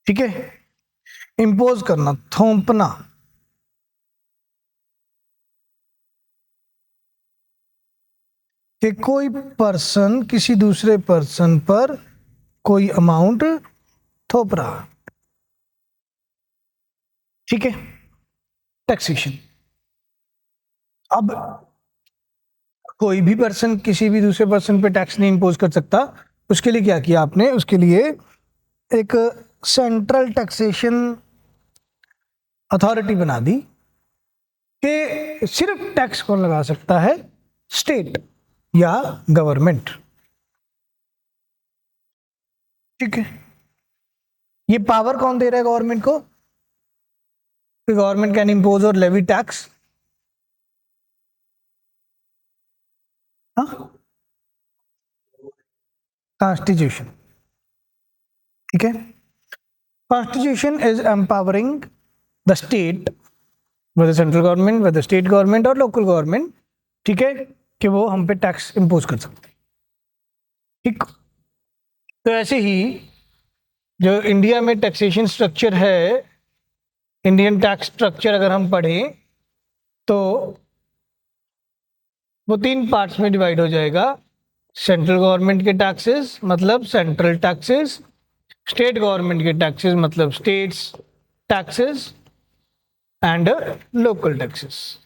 ठीक है, impose करना, थोपना। कि कोई पर्सन किसी दूसरे पर्सन पर कोई अमाउंट थोप रहा। ठीक है, टैक्सेशन। अब कोई भी पर्सन किसी भी दूसरे पर्सन पे टैक्स नहीं इम्पोज कर सकता। उसके लिए क्या किया आपने? उसके लिए एक सेंट्रल टैक्सेशन अथॉरिटी बना दी कि सिर्फ टैक्स कौन लगा सकता है? स्टेट या गवर्नमेंट। ठीक है, ये पावर कौन दे रहा है गवर्नमेंट को? गवर्नमेंट कैन इम्पोज और लेवी टैक्स। कॉन्स्टिट्यूशन। ठीक है, constitution is empowering the state, whether central government, whether state government और लोकल गवर्नमेंट, ठीक है, कि वो हम पे टैक्स इम्पोज कर सकते हैं। ठीक, तो ऐसे ही जो इंडिया में टैक्सेशन स्ट्रक्चर है, इंडियन टैक्स स्ट्रक्चर अगर हम पढ़ें तो वो तीन पार्ट्स में डिवाइड हो जाएगा। सेंट्रल गवर्नमेंट के टैक्सेस मतलब सेंट्रल टैक्सेस, स्टेट गवर्नमेंट के टैक्सेस मतलब states taxes, and local taxes.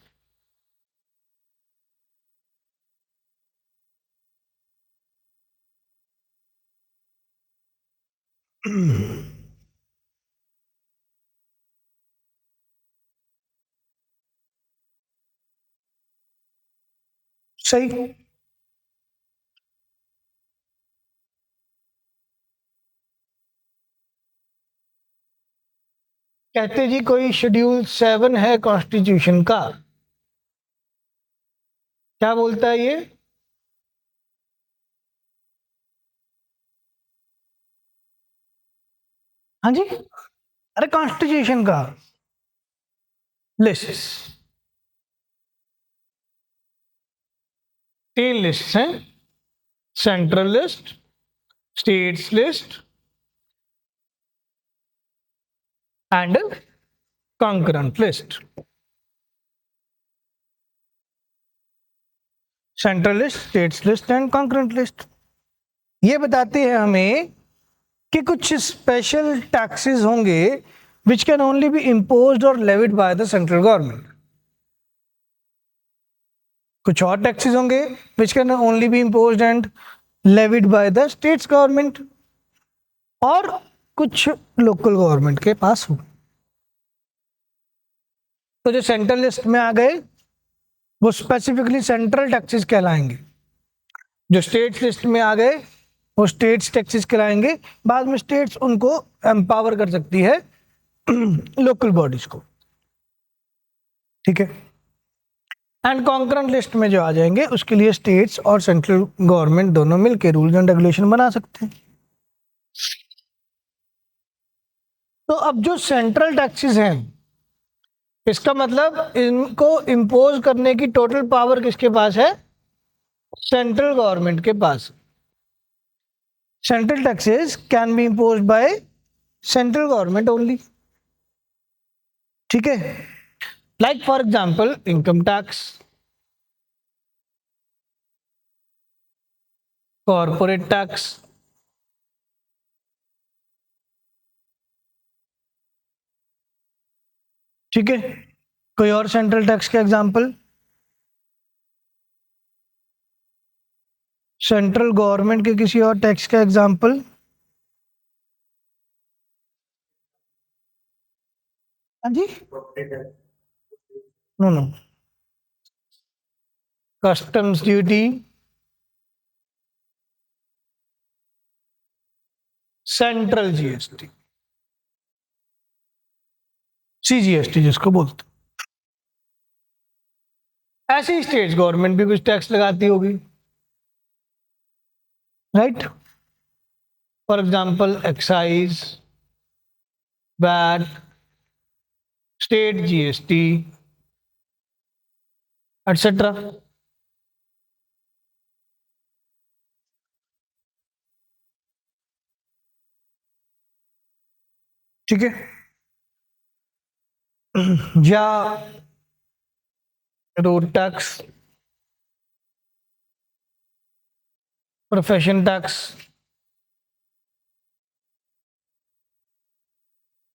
सही। कहते जी कोई शेड्यूल 7 है कॉन्स्टिट्यूशन का, क्या बोलता है ये? हाँ जी, अरे कॉन्स्टिट्यूशन का लिस्ट, 3 लिस्ट हैं, central list, states list and concurrent list. Central list, states list and concurrent list ये बताती है हमें कि कुछ स्पेशल टैक्सेस होंगे which can only be imposed और levied by the central government. कुछ और टैक्सेस होंगे which can only be imposed and levied by the states government, और कुछ लोकल गवर्नमेंट के पास हो। तो जो सेंट्रल लिस्ट में आ गए वो स्पेसिफिकली सेंट्रल टैक्सेस कहलाएंगे, जो स्टेट्स लिस्ट में आ गए वो स्टेट्स टैक्सेस कहलाएंगे। बाद में स्टेट्स उनको एम्पावर कर सकती है लोकल बॉडीज को, ठीक है। एंड कॉन्करेंट लिस्ट में जो आ जाएंगे उसके लिए स्टेट्स और सेंट्रल गवर्नमेंट दोनों मिलकर रूल्स एंड रेगुलेशन बना सकते हैं। तो अब जो सेंट्रल टैक्सेस हैं, इसका मतलब इनको इम्पोज करने की टोटल पावर किसके पास है? सेंट्रल गवर्नमेंट के पास। Central taxes can be imposed by central government only, ठीक है। Like for example income tax, corporate tax, ठीक है। कोई और सेंट्रल टैक्स का एग्जांपल? सेंट्रल गवर्नमेंट के किसी और टैक्स का एग्जांपल? हाँ जी, no no, customs duty, central GST, CGST जिसको बोलते हैं। ऐसे ही स्टेट गवर्नमेंट भी कुछ टैक्स लगाती होगी, right. For example excise, VAT, state GST etcetera. ठीक है, या रोड टैक्स, प्रोफेशन टैक्स,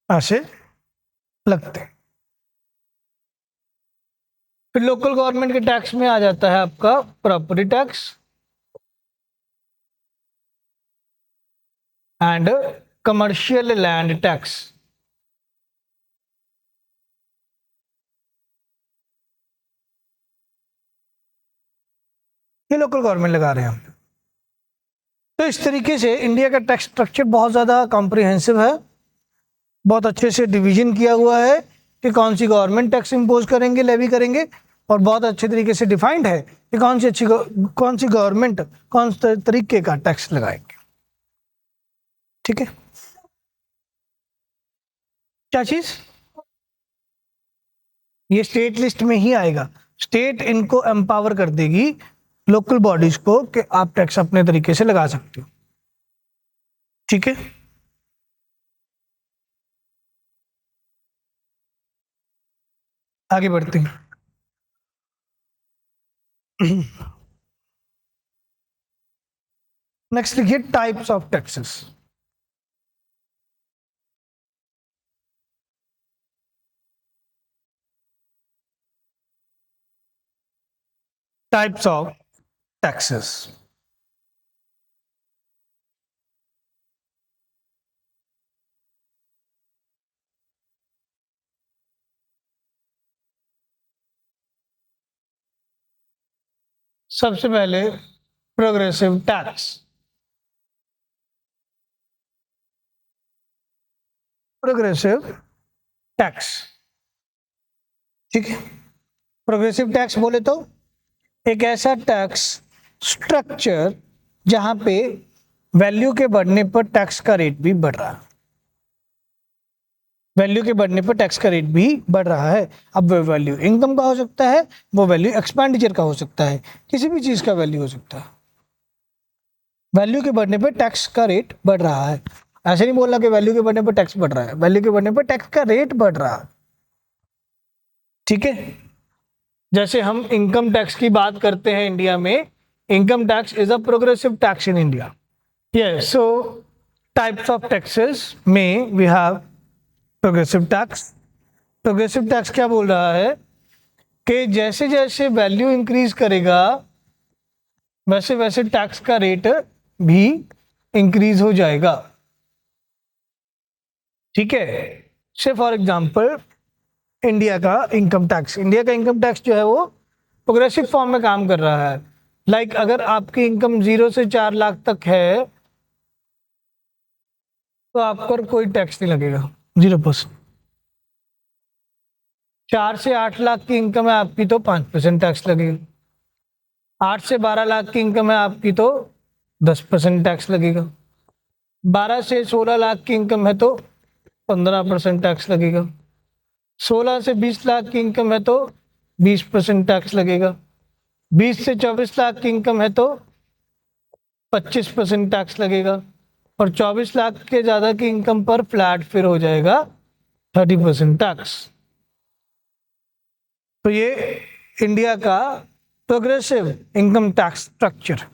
ऐसे लगते हैं। फिर लोकल गवर्नमेंट के टैक्स में आ जाता है आपका property tax and commercial land tax. ये लोकल गवर्नमेंट लगा रहे हैं। तो इस तरीके से इंडिया का टैक्स स्ट्रक्चर बहुत ज़्यादा कॉम्प्रिहेंसिव है, बहुत अच्छे से डिवीजन किया हुआ है कि कौन सी गवर्नमेंट टैक्स इम्पोज करेंगे, लेवी करेंगे, और बहुत अच्छे तरीके से डिफाइंड है कि कौन सी गवर्नमेंट कौन से तरीके का टैक्स लगाएंगे, ठीक है। क्या चीज़? ये स्टेट लिस्ट में ही आएगा। स्टेट इनको एम्पावर कर देगी लोकल बॉडीज को कि आप टैक्स अपने तरीके से लगा सकते हो, ठीक है। आगे बढ़ते हैं। नेक्स्ट लिखिए types of taxes. Types of taxes. सबसे पहले प्रोग्रेसिव टैक्स। Progressive tax. ठीक है, प्रोग्रेसिव टैक्स बोले तो एक ऐसा टैक्स स्ट्रक्चर जहां पे वैल्यू के बढ़ने पर टैक्स का रेट भी बढ़ रहा है, वैल्यू के बढ़ने पर टैक्स का रेट भी बढ़ रहा है। अब वो वैल्यू इनकम का हो सकता है, वो वैल्यू एक्सपेंडिचर का हो सकता है, किसी भी चीज का वैल्यू हो सकता है। वैल्यू के बढ़ने पर टैक्स का रेट बढ़ रहा है। ऐसे नहीं बोलना कि वैल्यू के बढ़ने पर टैक्स बढ़ रहा है, वैल्यू के बढ़ने पर टैक्स का रेट बढ़ रहा है। ठीक है, जैसे हम इनकम टैक्स की बात करते हैं इंडिया में, income tax is a progressive tax in India. Yes, so types of taxes में we have progressive tax. Progressive tax क्या बोल रहा है कि जैसे जैसे वैल्यू इंक्रीज करेगा वैसे वैसे टैक्स का रेट भी इंक्रीज हो जाएगा। ठीक है, से फॉर एग्जांपल इंडिया का इनकम टैक्स, इंडिया का इनकम टैक्स जो है वो प्रोग्रेसिव फॉर्म में काम कर रहा है। लाइक अगर आपकी इनकम 0 से 4 लाख तक है तो आप पर कोई टैक्स नहीं लगेगा, 0%। 4 से 8 लाख की इनकम है आपकी तो 5% टैक्स लगेगा। 8 से 12 लाख की इनकम है आपकी तो 10% टैक्स लगेगा। 12 से 16 लाख की इनकम है तो 15% टैक्स लगेगा। 16 से 20 लाख की इनकम है तो 20% टैक्स लगेगा। 20 से 24 लाख की इनकम है तो 25% टैक्स लगेगा। और 24 लाख के ज़्यादा की इनकम पर फ्लैट फिर हो जाएगा 30% टैक्स। तो ये इंडिया का प्रोग्रेसिव इनकम टैक्स स्ट्रक्चर।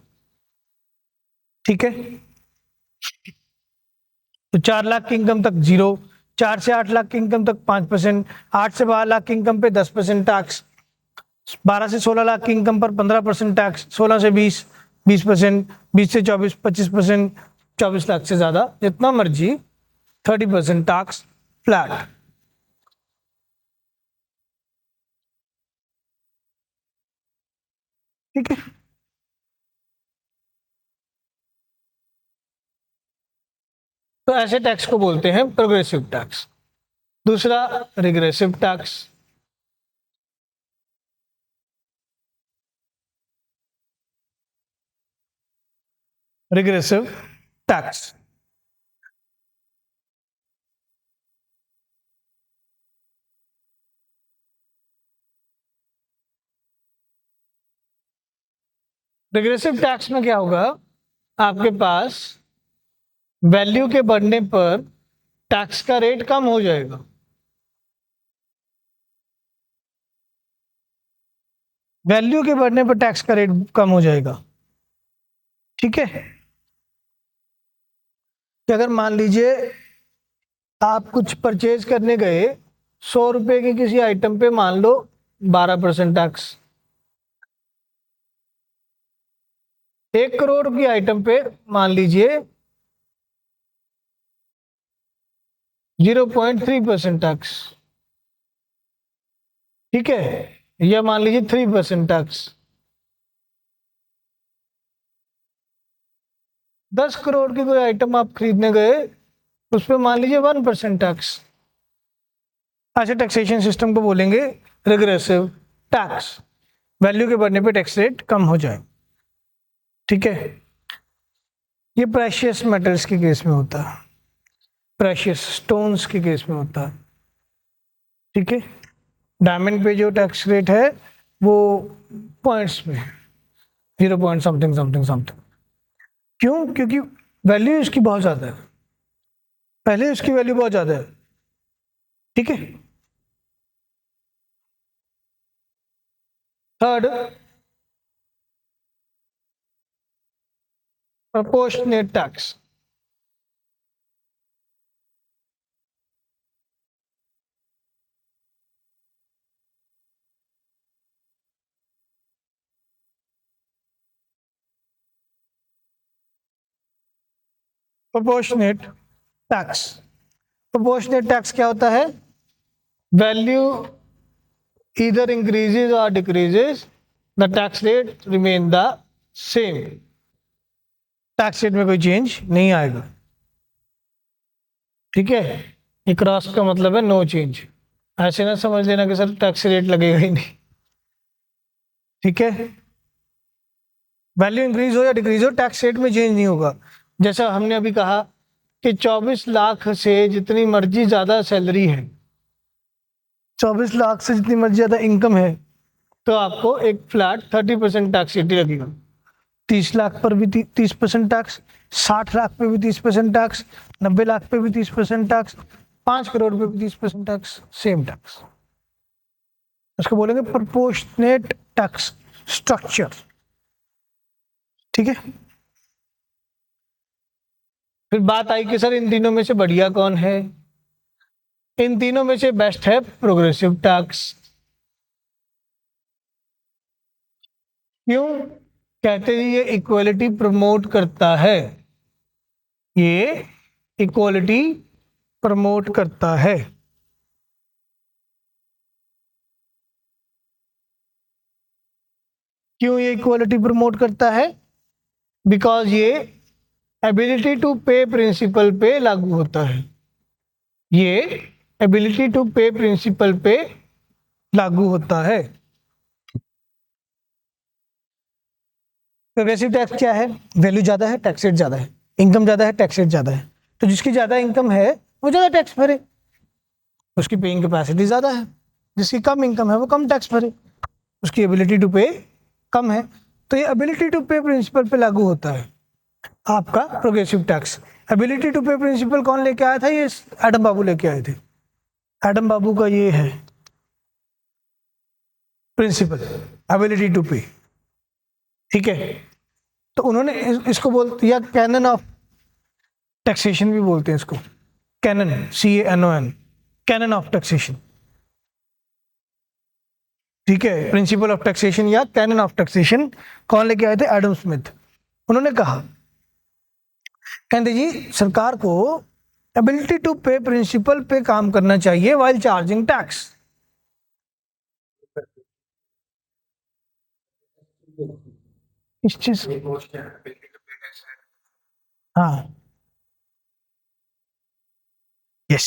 ठीक है, तो 4 लाख की इनकम तक 0, 4 से 8 लाख की इनकम तक 5%, 8 से 12 लाख की इनकम पे 10% टैक्स, 12 से 16 लाख की इनकम पर 15% टैक्स, 16 से 20 20%, 20 से 24 25%, 24 लाख से ज़्यादा जितना मर्जी 30% टैक्स फ्लैट। ठीक है, तो ऐसे टैक्स को बोलते हैं प्रोग्रेसिव टैक्स। दूसरा regressive tax. Regressive tax, regressive tax में क्या होगा, आपके पास वैल्यू के बढ़ने पर टैक्स का रेट कम हो जाएगा। वैल्यू के बढ़ने पर टैक्स का रेट कम हो जाएगा। ठीक है, कि अगर मान लीजिए आप कुछ परचेज करने गए 100 रुपए के किसी आइटम पे, मान लो 12% टैक्स। 1 करोड़ की आइटम पे मान लीजिए 0.3% टैक्स। ठीक है, या मान लीजिए 3% टैक्स। 10 करोड़ की कोई आइटम आप खरीदने गए, उस पर मान लीजिए 1% टैक्स। ऐसे टैक्सेशन सिस्टम को बोलेंगे रिग्रेसिव टैक्स। वैल्यू के बढ़ने पे टैक्स रेट कम हो जाए। ठीक है, ये प्रेशियस मेटल्स के केस में होता है, प्रेशियस स्टोन्स के केस में होता है। ठीक है, डायमंड पे जो टैक्स रेट है वो पॉइंट्स में 0 पॉइंट समथिंग समथिंग समथिंग। क्यों? क्योंकि वैल्यू इसकी बहुत ज़्यादा है, पहले इसकी वैल्यू बहुत ज़्यादा है। ठीक है, third proportionate tax. Proportionate tax, proportionate tax क्या होता है, value either increases or decreases, the tax rate remain the same। Tax rate में कोई चेंज नहीं आएगा। ठीक है, ये क्रॉस का मतलब है नो चेंज। ऐसे ना समझ लेना कि सर टैक्स रेट लगेगा ही नहीं, ठीक है। वैल्यू इंक्रीज हो या डिक्रीज हो, टैक्स रेट में चेंज नहीं होगा। जैसा हमने अभी कहा कि 24 लाख से जितनी मर्जी ज्यादा सैलरी है, 24 लाख से जितनी मर्जी ज्यादा इनकम है, तो आपको एक फ्लैट 30% टैक्स रेट लगेगा। 30 लाख पर भी 30% टैक्स, 60 लाख पे भी 30% टैक्स, 90 लाख पे भी 30% टैक्स, 5 करोड़ पे भी 30% टैक्स, सेम टैक्स। उसको बोलेंगे प्रोपोर्शनेट टैक्स स्ट्रक्चर, ठीक है। फिर बात आई कि सर इन तीनों में से बढ़िया कौन है। इन तीनों में से बेस्ट है प्रोग्रेसिव टैक्स। क्यों? कहते हैं ये इक्वलिटी प्रमोट करता है, ये इक्वलिटी प्रमोट करता है। क्यों ये इक्वलिटी प्रमोट करता है? बिकॉज ये एबिलिटी टू पे प्रिंसिपल पे लागू होता है, ये एबिलिटी टू पे प्रिंसिपल पे लागू होता है। प्रोग्रेसिव टैक्स क्या है? वैल्यू ज्यादा है, टैक्स रेट ज्यादा है, इनकम ज्यादा है, टैक्स रेट ज्यादा है। तो जिसकी ज्यादा इनकम है वो ज्यादा टैक्स भरे, उसकी पेइंग कैपेसिटी ज्यादा है। जिसकी कम इनकम है वो कम टैक्स भरे, उसकी एबिलिटी टू पे कम है। तो ये एबिलिटी टू पे प्रिंसिपल पे लागू होता है आपका प्रोग्रेसिव टैक्स। एबिलिटी टू पे प्रिंसिपल कौन लेके आया था? ये एडम बाबू लेके आए थे। एडम बाबू का ये है प्रिंसिपल, एबिलिटी टू पे, ठीक है। तो उन्होंने इसको बोलते, या कैनन ऑफ टैक्सेशन भी बोलते हैं इसको, canon, CANON, canon of taxation, ठीक है। प्रिंसिपल ऑफ टैक्सेशन या कैनन ऑफ टैक्सेशन कौन लेके आए थे? Adam Smith. उन्होंने कहा, कहते जी सरकार को एबिलिटी टू पे प्रिंसिपल पे काम करना चाहिए वाइल चार्जिंग टैक्स। इस चीज, हाँ, यस,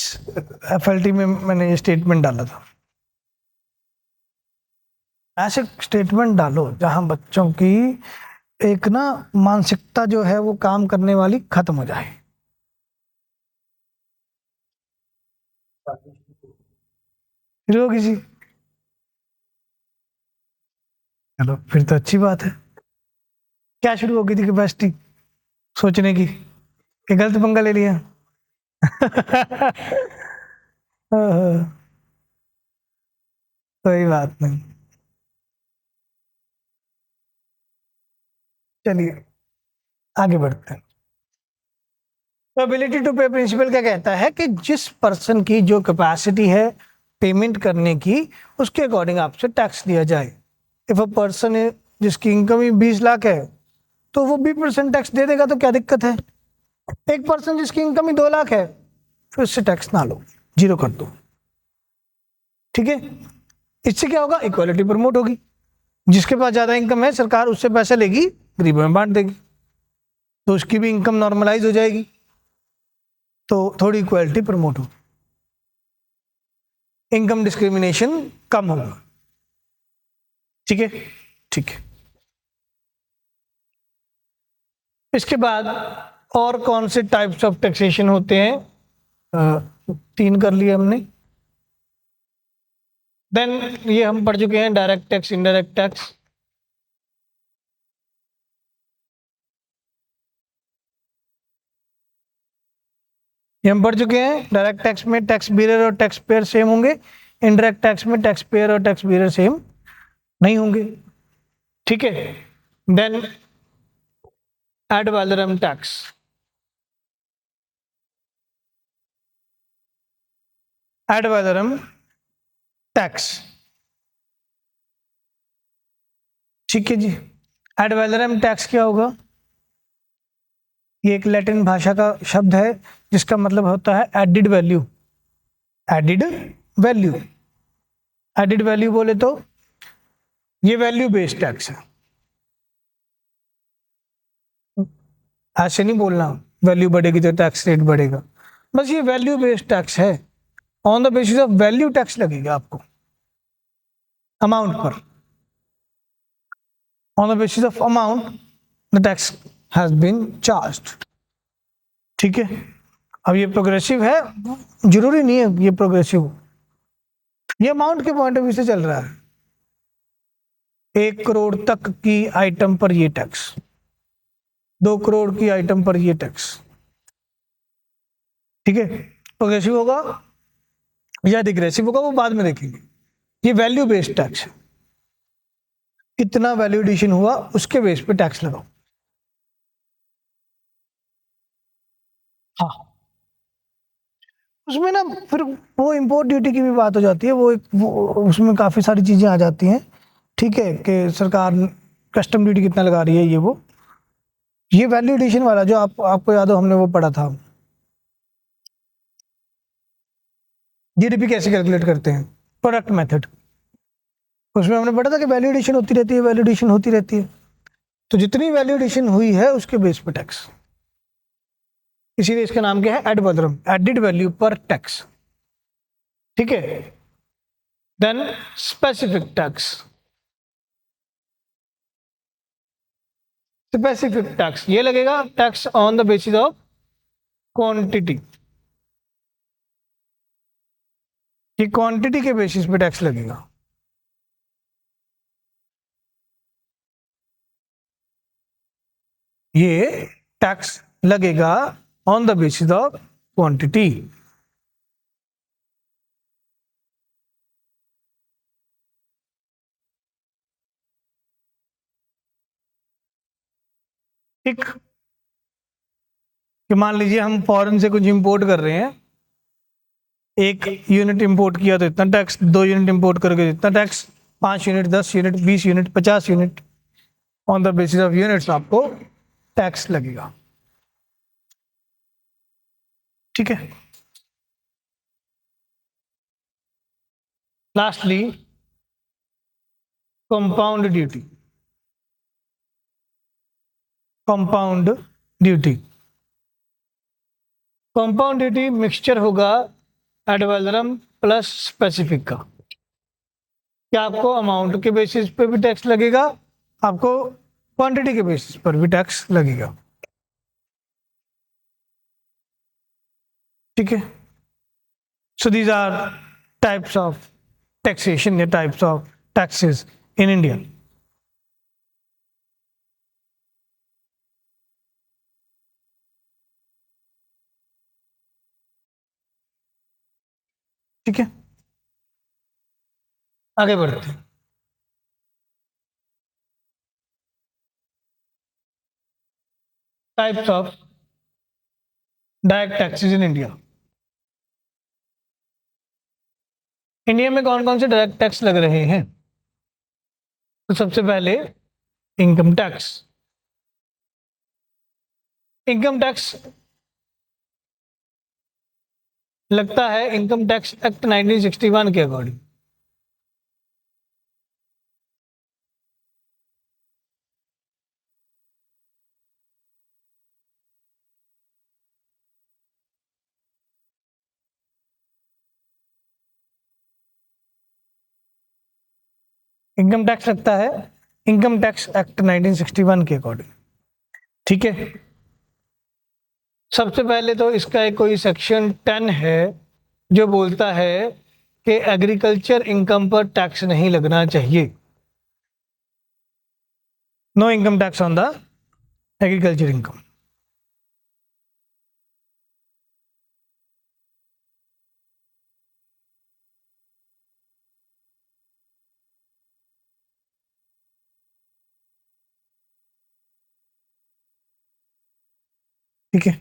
FLT में मैंने ये स्टेटमेंट डाला था। ऐसे स्टेटमेंट डालो जहां बच्चों की एक ना मानसिकता जो है वो काम करने वाली खत्म हो जाए। फिर वो किसी, चलो फिर तो अच्छी बात है। क्या शुरू हो गई थी कैपेसिटी सोचने की, कि गलत पंगा ले लिया? कोई बात नहीं, चलिए आगे बढ़ते हैं। तो एबिलिटी टू पे प्रिंसिपल क्या कहता है कि जिस पर्सन की जो कैपेसिटी है पेमेंट करने की, उसके अकॉर्डिंग आपसे टैक्स लिया जाए। इफ अ पर्सन है जिसकी इनकम ही 20 लाख है, तो वो 20% टैक्स दे देगा, तो क्या दिक्कत है? एक पर्सन जिसकी इनकम ही 2 लाख है, फिर उससे टैक्स ना लो, जीरो कर दो, ठीक है। इससे क्या होगा? इक्वालिटी प्रमोट होगी। जिसके पास ज्यादा इनकम है, सरकार उससे पैसा लेगी, गरीबों में बांट देगी, तो उसकी भी इनकम नॉर्मलाइज हो जाएगी, तो थोड़ी इक्वालिटी प्रमोट होगी, इनकम डिस्क्रिमिनेशन कम होगा, ठीक है, ठीक है। इसके बाद और कौन से टाइप्स ऑफ टैक्सेशन होते हैं? 3 कर लिए हमने। देन ये हम पढ़ चुके हैं, डायरेक्ट टैक्स, इनडायरेक्ट टैक्स। ये हम पढ़ चुके हैं। डायरेक्ट टैक्स में टैक्स बेयरर और टैक्स पेयर सेम होंगे, इनडायरेक्ट टैक्स में टैक्स पेयर और टैक्स बेयरर सेम नहीं होंगे, ठीक है। Then ad valorem tax, ad valorem tax, ठीक है जी। एड वैलोरम टैक्स क्या होगा? ये एक लैटिन भाषा का शब्द है जिसका मतलब होता है added value. Added value, added value बोले तो ये वैल्यू बेस्ड टैक्स है। ऐसे नहीं बोलना वैल्यू बढ़ेगी तो टैक्स रेट बढ़ेगा, बस ये वैल्यू बेस्ड टैक्स है। On the basis of value tax लगेगा आपको अमाउंट पर, on the basis of amount the tax has been charged. ठीक है, अब ये प्रोग्रेसिव है, जरूरी नहीं है ये प्रोग्रेसिव हो, ये अमाउंट के पॉइंट ऑफ व्यू से चल रहा है। 1 करोड़ तक की आइटम पर ये टैक्स, 2 करोड़ की आइटम पर ये टैक्स। ठीक है, प्रोग्रेसिव होगा या डिग्रेसिव होगा वो बाद में देखेंगे। ये वैल्यू बेस्ड टैक्स है, कितना वैल्यू एडिशन हुआ उसके बेस पे टैक्स लगाओ। हाँ, उसमें ना फिर वो इम्पोर्ट ड्यूटी की भी बात हो जाती है, वो उसमें काफ़ी सारी चीज़ें आ जाती हैं। ठीक है, कि सरकार कस्टम ड्यूटी कितना लगा रही है, ये वैल्यू एडिशन वाला जो आपको याद हो हमने वो पढ़ा था, जीडीपी कैसे कैलकुलेट करते हैं, प्रोडक्ट मेथड, उसमें हमने पढ़ा था कि वैल्यू एडिशन होती रहती है, वैल्यू एडिशन होती रहती है। तो जितनी वैल्यू एडिशन हुई है उसके बेस पे टैक्स, इसीलिए इसका नाम क्या है, एड वैलोरम, एडिड वैल्यू पर टैक्स। ठीक है, then specific tax, specific tax ये लगेगा tax on the basis of quantity, ये क्वांटिटी के बेसिस पे टैक्स लगेगा। ये टैक्स लगेगा on the basis of quantity. ठीक, कि मान लीजिए हम फॉरेन से कुछ इंपोर्ट कर रहे हैं, 1 यूनिट इंपोर्ट किया तो इतना टैक्स, 2 यूनिट इंपोर्ट करके इतना tax, 5 unit, 10 unit, 20 unit, 50 unit, on the basis of units आपको टैक्स लगेगा। ठीक है, lastly compound duty, compound duty, compound duty mixture होगा एड वैलोरम प्लस स्पेसिफिक का। क्या आपको अमाउंट के बेसिस पे भी टैक्स लगेगा, आपको क्वांटिटी के बेसिस पर भी टैक्स लगेगा। ठीक है, so these are types of taxation या types of taxes in India. ठीक है, आगे बढ़ते हैं। Types of direct taxes in India. India में कौन कौन से डायरेक्ट टैक्स लग रहे हैं? तो सबसे पहले इनकम टैक्स। इनकम टैक्स लगता है इनकम टैक्स एक्ट 1961 के अकॉर्डिंग। इनकम टैक्स लगता है इनकम टैक्स एक्ट 1961 के अकॉर्डिंग। ठीक है, सबसे पहले तो इसका एक कोई सेक्शन 10 है जो बोलता है कि एग्रीकल्चर इनकम पर टैक्स नहीं लगना चाहिए, no income tax on the agriculture income. ठीक है,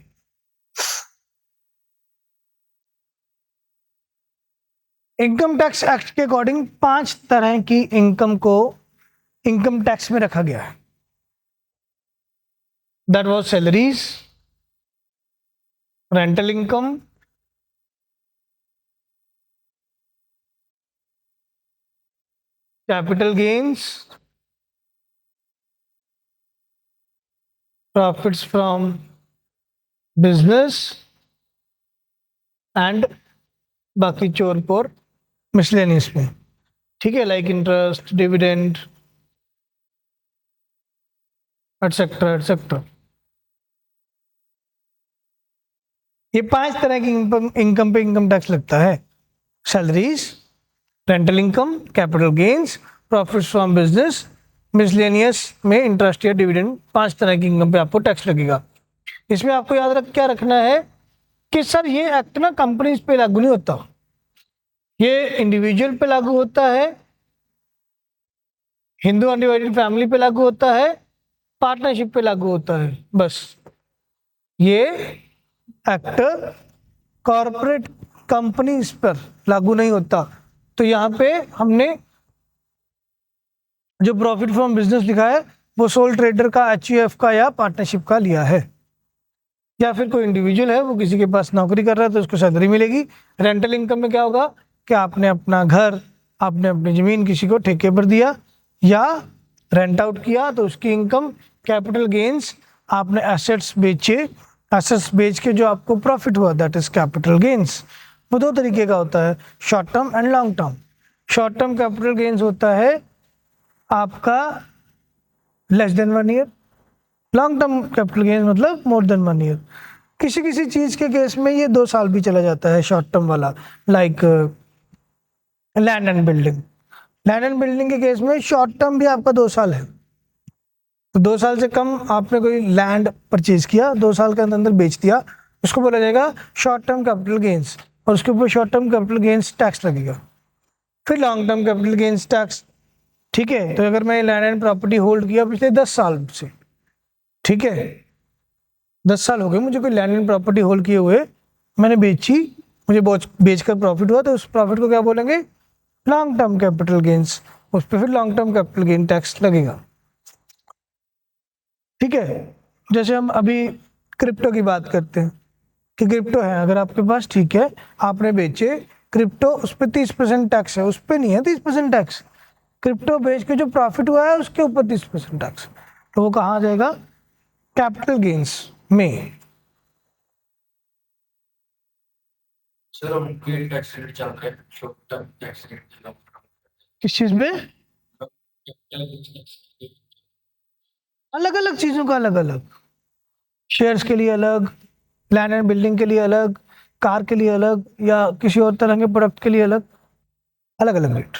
इनकम टैक्स एक्ट के अकॉर्डिंग 5 तरह की इनकम को इनकम टैक्स में रखा गया है। That was salaries, rental income, capital gains, profits from business and बाकी चोर पोर मिसलेनियस में, ठीक है, like interest, dividend, etcetera etcetera. ये 5 तरह की इनकम पे इनकम टैक्स लगता है। Salaries, rental income, capital gains, profits from business, miscellaneous में इंटरेस्ट या डिविडेंड, 5 तरह की इनकम पे आपको टैक्स लगेगा। इसमें आपको याद रख क्या रखना है कि सर ये एक्ट ना कंपनीज पे लागू नहीं होता, ये इंडिविजुअल पे लागू होता है, हिंदू अनडिवाइडेड फैमिली पे लागू होता है, पार्टनरशिप पे लागू होता है, बस। ये एक्ट कॉरपोरेट कंपनीज पर लागू नहीं होता। तो यहाँ पे हमने जो प्रॉफिट फ्रॉम बिजनेस लिखा है वो सोल ट्रेडर का, एचयूएफ का या पार्टनरशिप का लिया है, या फिर कोई इंडिविजुअल है वो किसी के पास नौकरी कर रहा है तो उसको सैलरी मिलेगी। रेंटल इनकम में क्या होगा कि आपने अपना घर, आपने अपनी ज़मीन किसी को ठेके पर दिया या रेंट आउट किया तो उसकी इनकम। कैपिटल गेन्स, आपने एसेट्स बेचे, एसेट्स बेच के जो आपको प्रॉफिट हुआ दैट इज कैपिटल गेन्स। वो 2 तरीके का होता है, short term and long term. Short term capital gains होता है आपका less than 1 year, long term capital gains मतलब मोर देन 1 ईयर। किसी किसी चीज़ के केस में ये 2 साल भी चला जाता है शॉर्ट टर्म वाला, like land and building. Land and building के केस में शॉर्ट टर्म भी आपका 2 साल है, तो 2 साल से कम आपने कोई लैंड परचेज किया, 2 साल के अंदर अंदर बेच दिया, उसको बोला जाएगा शॉर्ट टर्म कैपिटल गेन्स, और उसके ऊपर short term capital gains tax लगेगा। फिर long term capital gains tax, ठीक है। तो अगर मैं लैंड एंड प्रॉपर्टी होल्ड किया पिछले 10 साल से, ठीक है, 10 साल हो गए मुझे कोई लैंड एंड प्रॉपर्टी होल्ड किए हुए, मैंने बेची, मुझे बेचकर प्रॉफिट हुआ, तो उस प्रॉफिट को क्या बोलेंगे, लॉन्ग टर्म कैपिटल गेन्स, उस पर फिर long term capital gain tax लगेगा, ठीक है। जैसे हम अभी क्रिप्टो की बात करते हैं कि क्रिप्टो है अगर आपके पास, ठीक है, आपने बेचे क्रिप्टो, उस पर 30% टैक्स है, उस पर नहीं है 30% टैक्स, क्रिप्टो बेच के जो प्रॉफिट हुआ है उसके ऊपर 30% टैक्स, तो वो कहाँ आ जाएगा, कैपिटल गेन्स में। सर हम गेन टैक्स रेट चल रहा है, शॉर्ट टर्म टैक्स रेट किस चीज में, अलग अलग चीजों का अलग अलग, शेयर्स के लिए अलग, लैंड एंड बिल्डिंग के लिए अलग, कार के लिए अलग, या किसी और तरह के प्रोडक्ट के लिए अलग, अलग अलग रेट,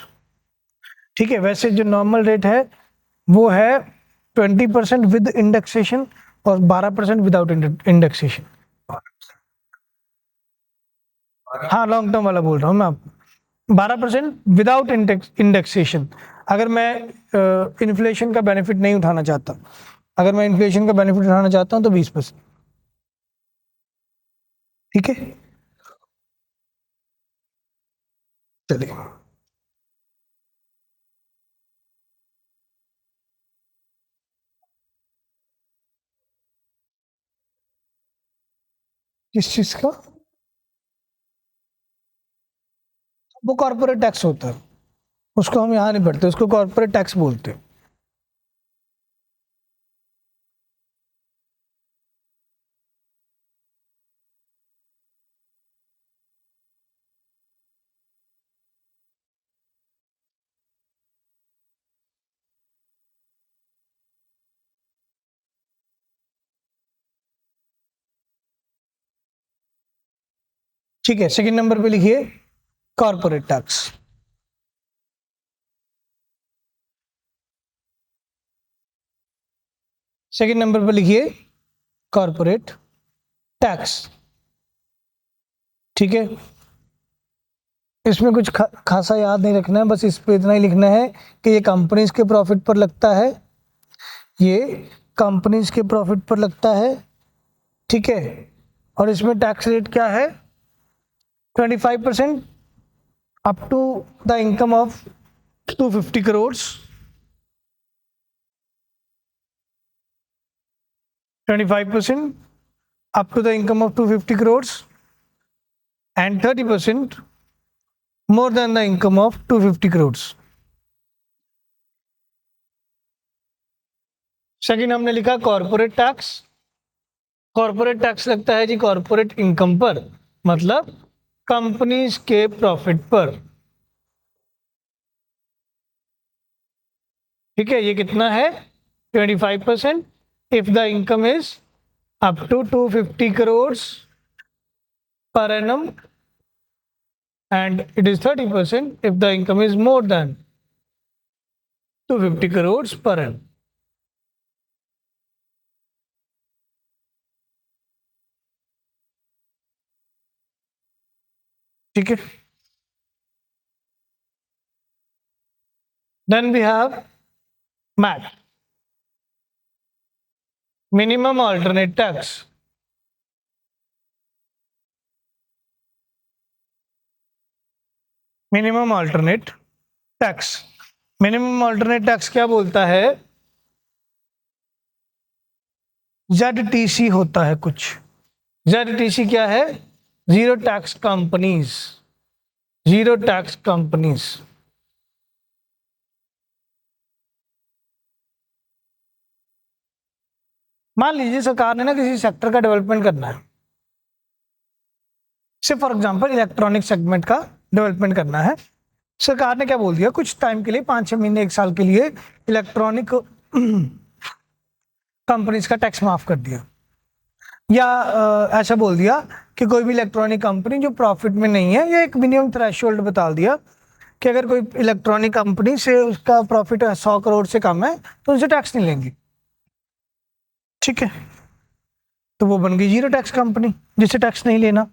ठीक है। वैसे जो नॉर्मल रेट है वो है 20% विद इंडेक्सेशन और 12% विदाउट इंडेक्सेशन। हाँ, लॉन्ग टर्म वाला बोल रहा हूँ मैं आपको, 12% विदाउट इंडेक्सेशन। अगर मैं इन्फ्लेशन का बेनिफिट नहीं उठाना चाहता, अगर मैं इन्फ्लेशन का बेनिफिट उठाना चाहता हूँ तो 20%, ठीक है। चलिए, किस चीज का, वो कॉर्पोरेट टैक्स होता है, उसको हम यहाँ नहीं भरते, उसको कॉर्पोरेट टैक्स बोलते हैं। ठीक है, सेकंड नंबर पे लिखिए कॉर्पोरेट टैक्स। सेकंड नंबर पे लिखिए कॉर्पोरेट टैक्स, ठीक है। इसमें कुछ खासा याद नहीं रखना है, बस इस पे इतना ही लिखना है कि ये कंपनीज के प्रॉफिट पर लगता है, ये कंपनीज के प्रॉफिट पर लगता है, ठीक है। और इसमें टैक्स रेट क्या है, 25% up to the income of 250 crore, 25% up to the income of 250 crores and 30% more than the income of 250 crores। Second हमने लिखा कॉर्पोरेट टैक्स। कॉर्पोरेट टैक्स लगता है जी कॉर्पोरेट इनकम पर, मतलब कंपनीज के प्रॉफिट पर। ठीक है, ये कितना है 25% if the income is up to 250 crore per annum and it is 30% if the income is more than 250 crores per annum. ठीक है, then we have MAT, minimum alternate tax. Minimum alternate tax, minimum alternate tax क्या बोलता है, ZTC होता है कुछ। ZTC क्या है, zero tax companies, zero tax companies. मान लीजिए सरकार ने ना किसी सेक्टर का डेवलपमेंट करना है, से फॉर एग्जांपल इलेक्ट्रॉनिक सेगमेंट का डेवलपमेंट करना है। सरकार ने क्या बोल दिया, कुछ टाइम के लिए 5-6 महीने 1 साल के लिए इलेक्ट्रॉनिक कंपनीज का टैक्स माफ कर दिया, या ऐसा बोल दिया कि कोई भी इलेक्ट्रॉनिक कंपनी जो प्रॉफिट में नहीं है, या एक मिनिमम थ्रेशोल्ड बता दिया कि अगर कोई इलेक्ट्रॉनिक कंपनी से उसका प्रॉफिट 100 करोड़ से कम है तो उनसे टैक्स नहीं लेंगे। ठीक है, तो वो बन गई जीरो टैक्स कंपनी, जिससे टैक्स नहीं लेना।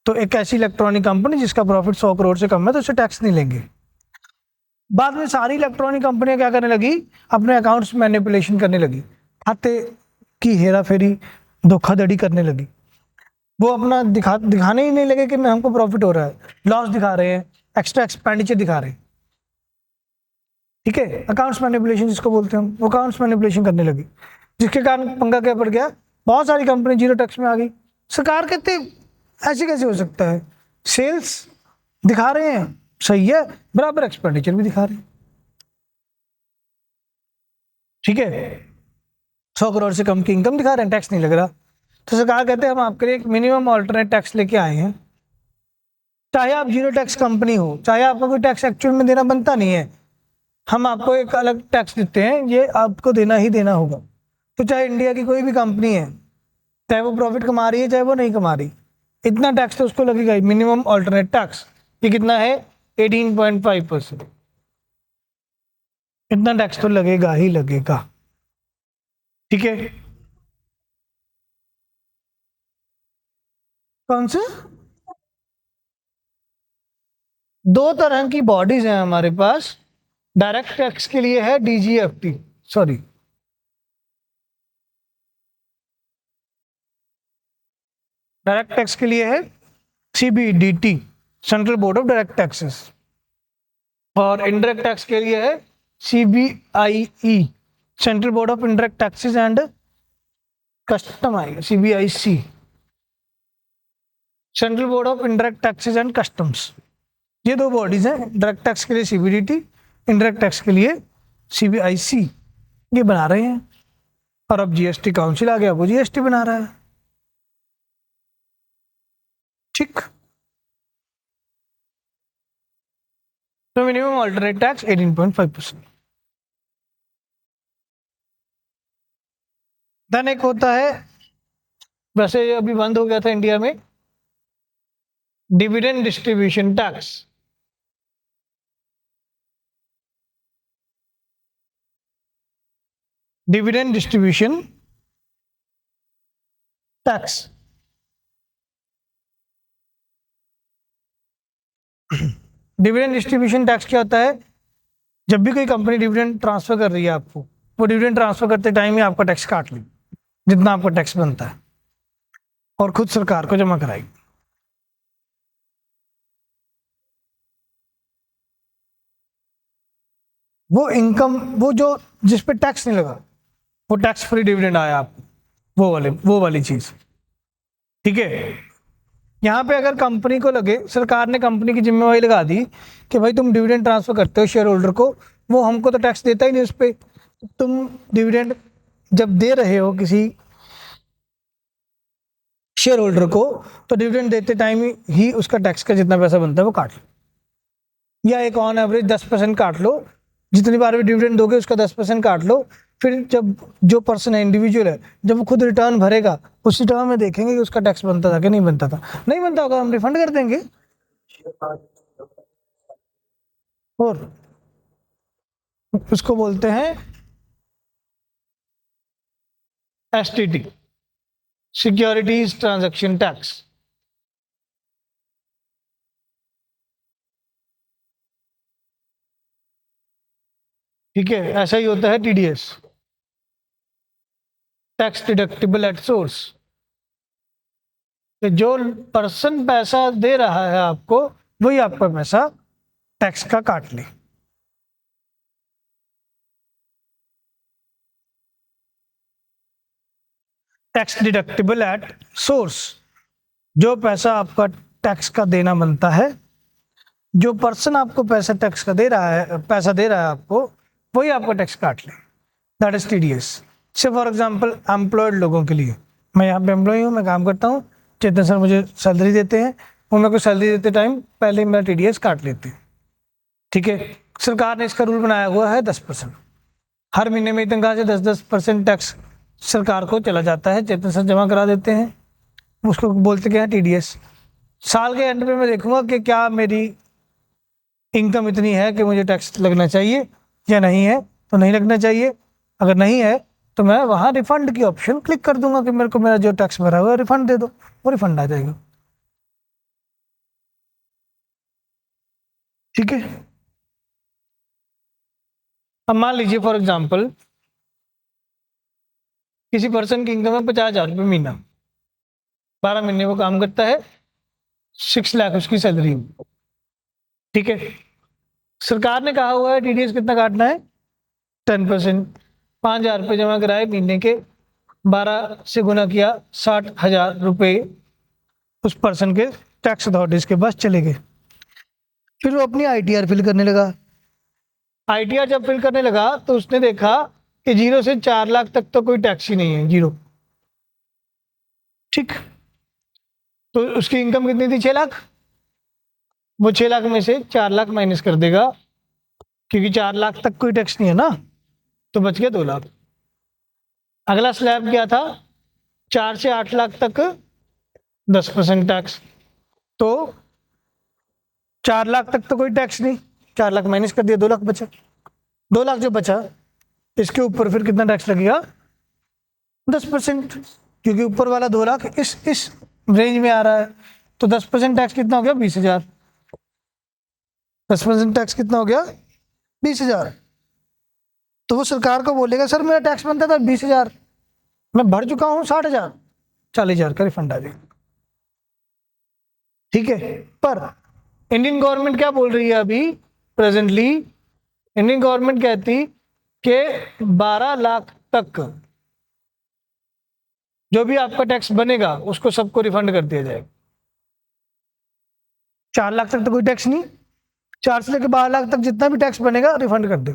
तो एक ऐसी इलेक्ट्रॉनिक कंपनी जिसका प्रॉफिट 100 करोड़ से कम है तो उससे टैक्स नहीं लेंगे। बाद में सारी इलेक्ट्रॉनिक कंपनियां क्या करने लगी, अपने अकाउंट्स मैनिपुलेशन करने लगी, खाते की हेरा फेरी धोखाधड़ी करने लगी। वो अपना दिखाने ही नहीं लगे कि हमको प्रॉफिट हो रहा है, लॉस दिखा रहे हैं, एक्स्ट्रा एक्सपेंडिचर दिखा रहे हैं। ठीक है, अकाउंट्स मैनिपुलेशन जिसको बोलते हैं हम, वो अकाउंट्स मैनिपुलेशन करने लगी, जिसके कारण पंगा क्या पड़ गया, बहुत सारी कंपनी जीरो टैक्स में आ गई। सरकार कहते ऐसे कैसे हो सकता है, सेल्स दिखा रहे हैं सही है, बराबर एक्सपेंडिचर भी दिखा रहे हैं। ठीक है, 100 करोड़ से कम की इनकम दिखा रहे हैं, टैक्स नहीं लग रहा। तो सरकार कहते हैं हम आपके लिए एक मिनिमम ऑल्टरनेट टैक्स लेके आए हैं, चाहे आप जीरो टैक्स कंपनी हो, चाहे आपका कोई टैक्स एक्चुअल में देना बनता नहीं है, हम आपको एक अलग टैक्स देते हैं, ये आपको देना ही देना होगा। तो चाहे इंडिया की कोई भी कंपनी है, चाहे वो प्रॉफिट कमा रही है चाहे वो नहीं कमा रही, इतना टैक्स तो उसको लगेगा ही, मिनिमम ऑल्टरनेट टैक्स। ये कितना है 18.5%, इतना टैक्स तो लगेगा ही लगेगा। ठीक है, कौन से 2 तरह की बॉडीज हैं हमारे पास, डायरेक्ट टैक्स के लिए है DGFT, सॉरी डायरेक्ट टैक्स के लिए है CBDT, central board of direct taxes, और इनडायरेक्ट टैक्स के लिए है CBIE, central board of indirect taxes and custom आएगा, CBIC, central board of indirect taxes and customs. ये 2 बॉडीज हैं, डायरेक्ट टैक्स के लिए CBDT, इनडायरेक्ट टैक्स के लिए CBIC, ये बना रहे हैं। और अब GST काउंसिल आ गया, वो GST बना रहा है। ठीक, तो मिनिमम अल्टरनेट टैक्स 18.5%। देन एक होता है, वैसे अभी बंद हो गया था इंडिया में, dividend distribution tax. Dividend distribution tax, dividend distribution tax क्या होता है, जब भी कोई कंपनी डिविडेंड ट्रांसफर कर रही है आपको, वो डिविडेंड ट्रांसफर करते टाइम ही आपका टैक्स काट ली, जितना आपका टैक्स बनता है, और खुद सरकार को जमा कराएगी। वो इनकम, वो जो जिस पे टैक्स नहीं लगा, वो टैक्स फ्री डिविडेंड आया आपको, वो वाली चीज। ठीक है, यहाँ पे अगर कंपनी को लगे, सरकार ने कंपनी की जिम्मेवारी लगा दी कि भाई तुम डिविडेंड ट्रांसफर करते हो शेयर होल्डर को, वो हमको तो टैक्स देता ही नहीं उस पर, तुम डिविडेंड जब दे रहे हो किसी शेयर होल्डर को, तो डिविडेंड देते टाइम ही उसका टैक्स का जितना पैसा बनता है वो काट लो, या एक ऑन एवरेज 10% काट लो, जितनी बार भी डिविडेंड दोगे उसका 10% काट लो। फिर जब जो पर्सन है, इंडिविजुअल है, जब वो खुद रिटर्न भरेगा, उस रिटर्न में देखेंगे कि उसका टैक्स बनता था कि नहीं बनता था। नहीं बनता होगा हम रिफंड कर देंगे। और उसको बोलते हैं एसटीटी, सिक्योरिटीज ट्रांजैक्शन टैक्स। ठीक है, ऐसा ही होता है TDS, tax deductible at source. जो पर्सन पैसा दे रहा है आपको, वही आपका पैसा टैक्स का काट ले। टैक्स डिडक्टिबल एट सोर्स, जो पैसा आपका टैक्स का देना बनता है, जो पर्सन आपको पैसा टैक्स का दे रहा है, पैसा दे रहा है आपको, वही आपका टैक्स काट ले। That is TDS. से फॉर एग्जांपल एम्प्लॉयड लोगों के लिए, मैं यहाँ पे एम्प्लॉय हूँ, मैं काम करता हूँ, चेतन सर मुझे सैलरी देते हैं, वो मेरे को सैलरी देते टाइम पहले ही मेरा टीडीएस काट लेते हैं। ठीक है, सरकार ने इसका रूल बनाया हुआ है 10%। हर महीने में तनख्वाह से 10% टैक्स सरकार को चला जाता है, चेतन सर जमा करा देते हैं, उसको बोलते क्या है टीडीएस। साल के एंड में मैं देखूंगा कि क्या मेरी इनकम इतनी है कि मुझे टैक्स लगना चाहिए या नहीं है, तो नहीं लगना चाहिए। अगर नहीं है तो मैं वहाँ रिफंड की ऑप्शन क्लिक कर दूंगा कि मेरे को मेरा जो टैक्स भरा हुआ है रिफंड दे दो, वो रिफंड आ जाएगा। ठीक है, अब मान लीजिए फॉर एग्जांपल किसी पर्सन की इनकम है 50,000 रुपये महीना, 12 महीने वो काम करता है, 6 लाख उसकी सैलरी। ठीक है, सरकार ने कहा हुआ है टीडीएस कितना काटना है, 10%। 5,000 रुपये जमा कराए महीने के, 12 से गुना किया, 60,000 रुपये उस पर्सन के टैक्स अथॉरिटीज के पास चले गए। फिर वो अपनी आईटीआर फिल करने लगा। आईटीआर जब फिल करने लगा तो उसने देखा कि 0 से 4 लाख तक तो कोई टैक्स ही नहीं है, 0। ठीक, तो उसकी इनकम कितनी थी, 6 लाख। वो 6 लाख में से 4 लाख माइनस कर देगा, क्योंकि 4 लाख तक कोई टैक्स नहीं है ना, तो बच गया 2 लाख। अगला स्लैब क्या था, 4 से 8 लाख तक 10% टैक्स, तो 4 लाख तक तो कोई टैक्स नहीं, 4 लाख माइनस कर दिया, 2 लाख बचा। 2 लाख जो बचा, इसके ऊपर फिर कितना टैक्स लगेगा, 10%, क्योंकि ऊपर वाला 2 लाख इस रेंज में आ रहा है, तो 10% टैक्स कितना हो गया, 20,000। 10% टैक्स कितना हो गया, 20,000। तो वो सरकार को बोलेगा सर मेरा टैक्स बनता था 20,000, मैं भर चुका हूँ 60,000, 40,000 का रिफंड आ जाएगा। ठीक है, पर इंडियन गवर्नमेंट क्या बोल रही है अभी प्रेजेंटली, इंडियन गवर्नमेंट कहती कि 12 लाख तक जो भी आपका टैक्स बनेगा उसको सबको रिफंड कर दिया जाएगा। 4 लाख तक तो कोई टैक्स नहीं, 4 से लेकर 12 लाख तक जितना भी टैक्स बनेगा रिफंड कर दे,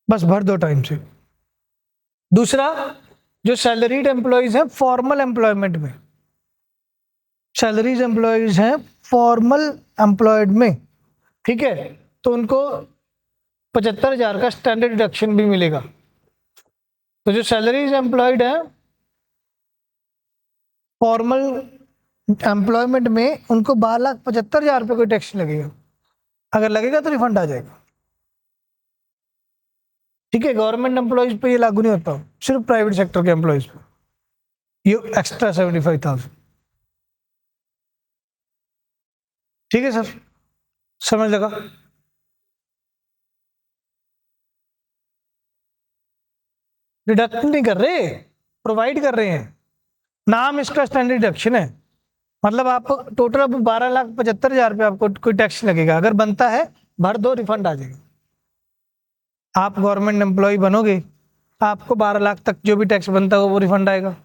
बस भर दो टाइम से। दूसरा, जो सैलरीड एम्प्लॉयज हैं फॉर्मल एम्प्लॉयमेंट में, सैलरीज एम्प्लॉयज हैं फॉर्मल एम्प्लॉयड में, ठीक है, तो उनको 75,000 का स्टैंडर्ड डिडक्शन भी मिलेगा। तो जो सैलरीज एम्प्लॉयड है फॉर्मल एम्प्लॉयमेंट में, उनको 12,75,000 रुपये कोई टैक्स लगेगा, अगर लगेगा तो रिफंड आ जाएगा। ठीक है, गवर्नमेंट एम्प्लॉयज पे ये लागू नहीं होता, सिर्फ प्राइवेट सेक्टर के एम्प्लॉयज पे ये एक्स्ट्रा 75,000। ठीक है सर, समझ लगा। डिडक्ट नहीं कर रहे, प्रोवाइड कर रहे हैं, नाम इसका स्टैंडर्ड डिडक्शन है। मतलब आप टोटल अब 12,75,000 रुपये आपको कोई टैक्स लगेगा, अगर बनता है भर दो, रिफंड आ जाएगा। आप गवर्नमेंट एम्प्लॉय बनोगे, आपको 12 लाख तक जो भी टैक्स बनता है वो रिफंड आएगा।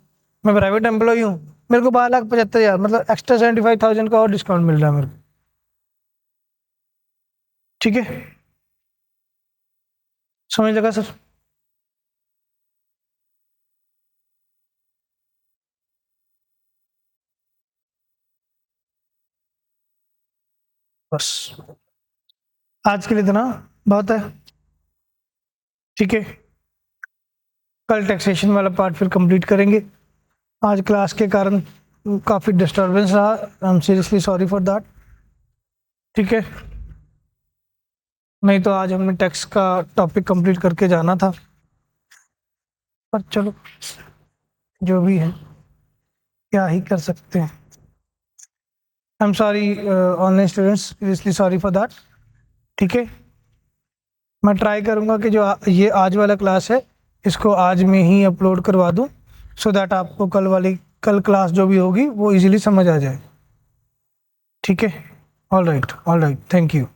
मैं प्राइवेट एम्प्लॉय हूँ, मेरे को 12,75,000 मतलब एक्स्ट्रा 75,000 का और डिस्काउंट मिल रहा है मेरे को। ठीक है, समझ लगा सर। बस आज के लिए इतना बहुत है, ठीक है। कल टैक्सेशन वाला पार्ट फिर कंप्लीट करेंगे। आज क्लास के कारण काफ़ी डिस्टर्बेंस रहा, I am seriously sorry for that, ठीक है। नहीं तो आज हमने टैक्स का टॉपिक कंप्लीट करके जाना था, पर चलो जो भी है क्या ही कर सकते हैं। I am sorry online students, seriously sorry for that, ठीक है। मैं ट्राई करूँगा कि जो ये आज वाला क्लास है इसको आज में ही अपलोड करवा दूँ, सो दैट आपको कल क्लास जो भी होगी वो इजीली समझ आ जाए, ठीक है। All right, thank you.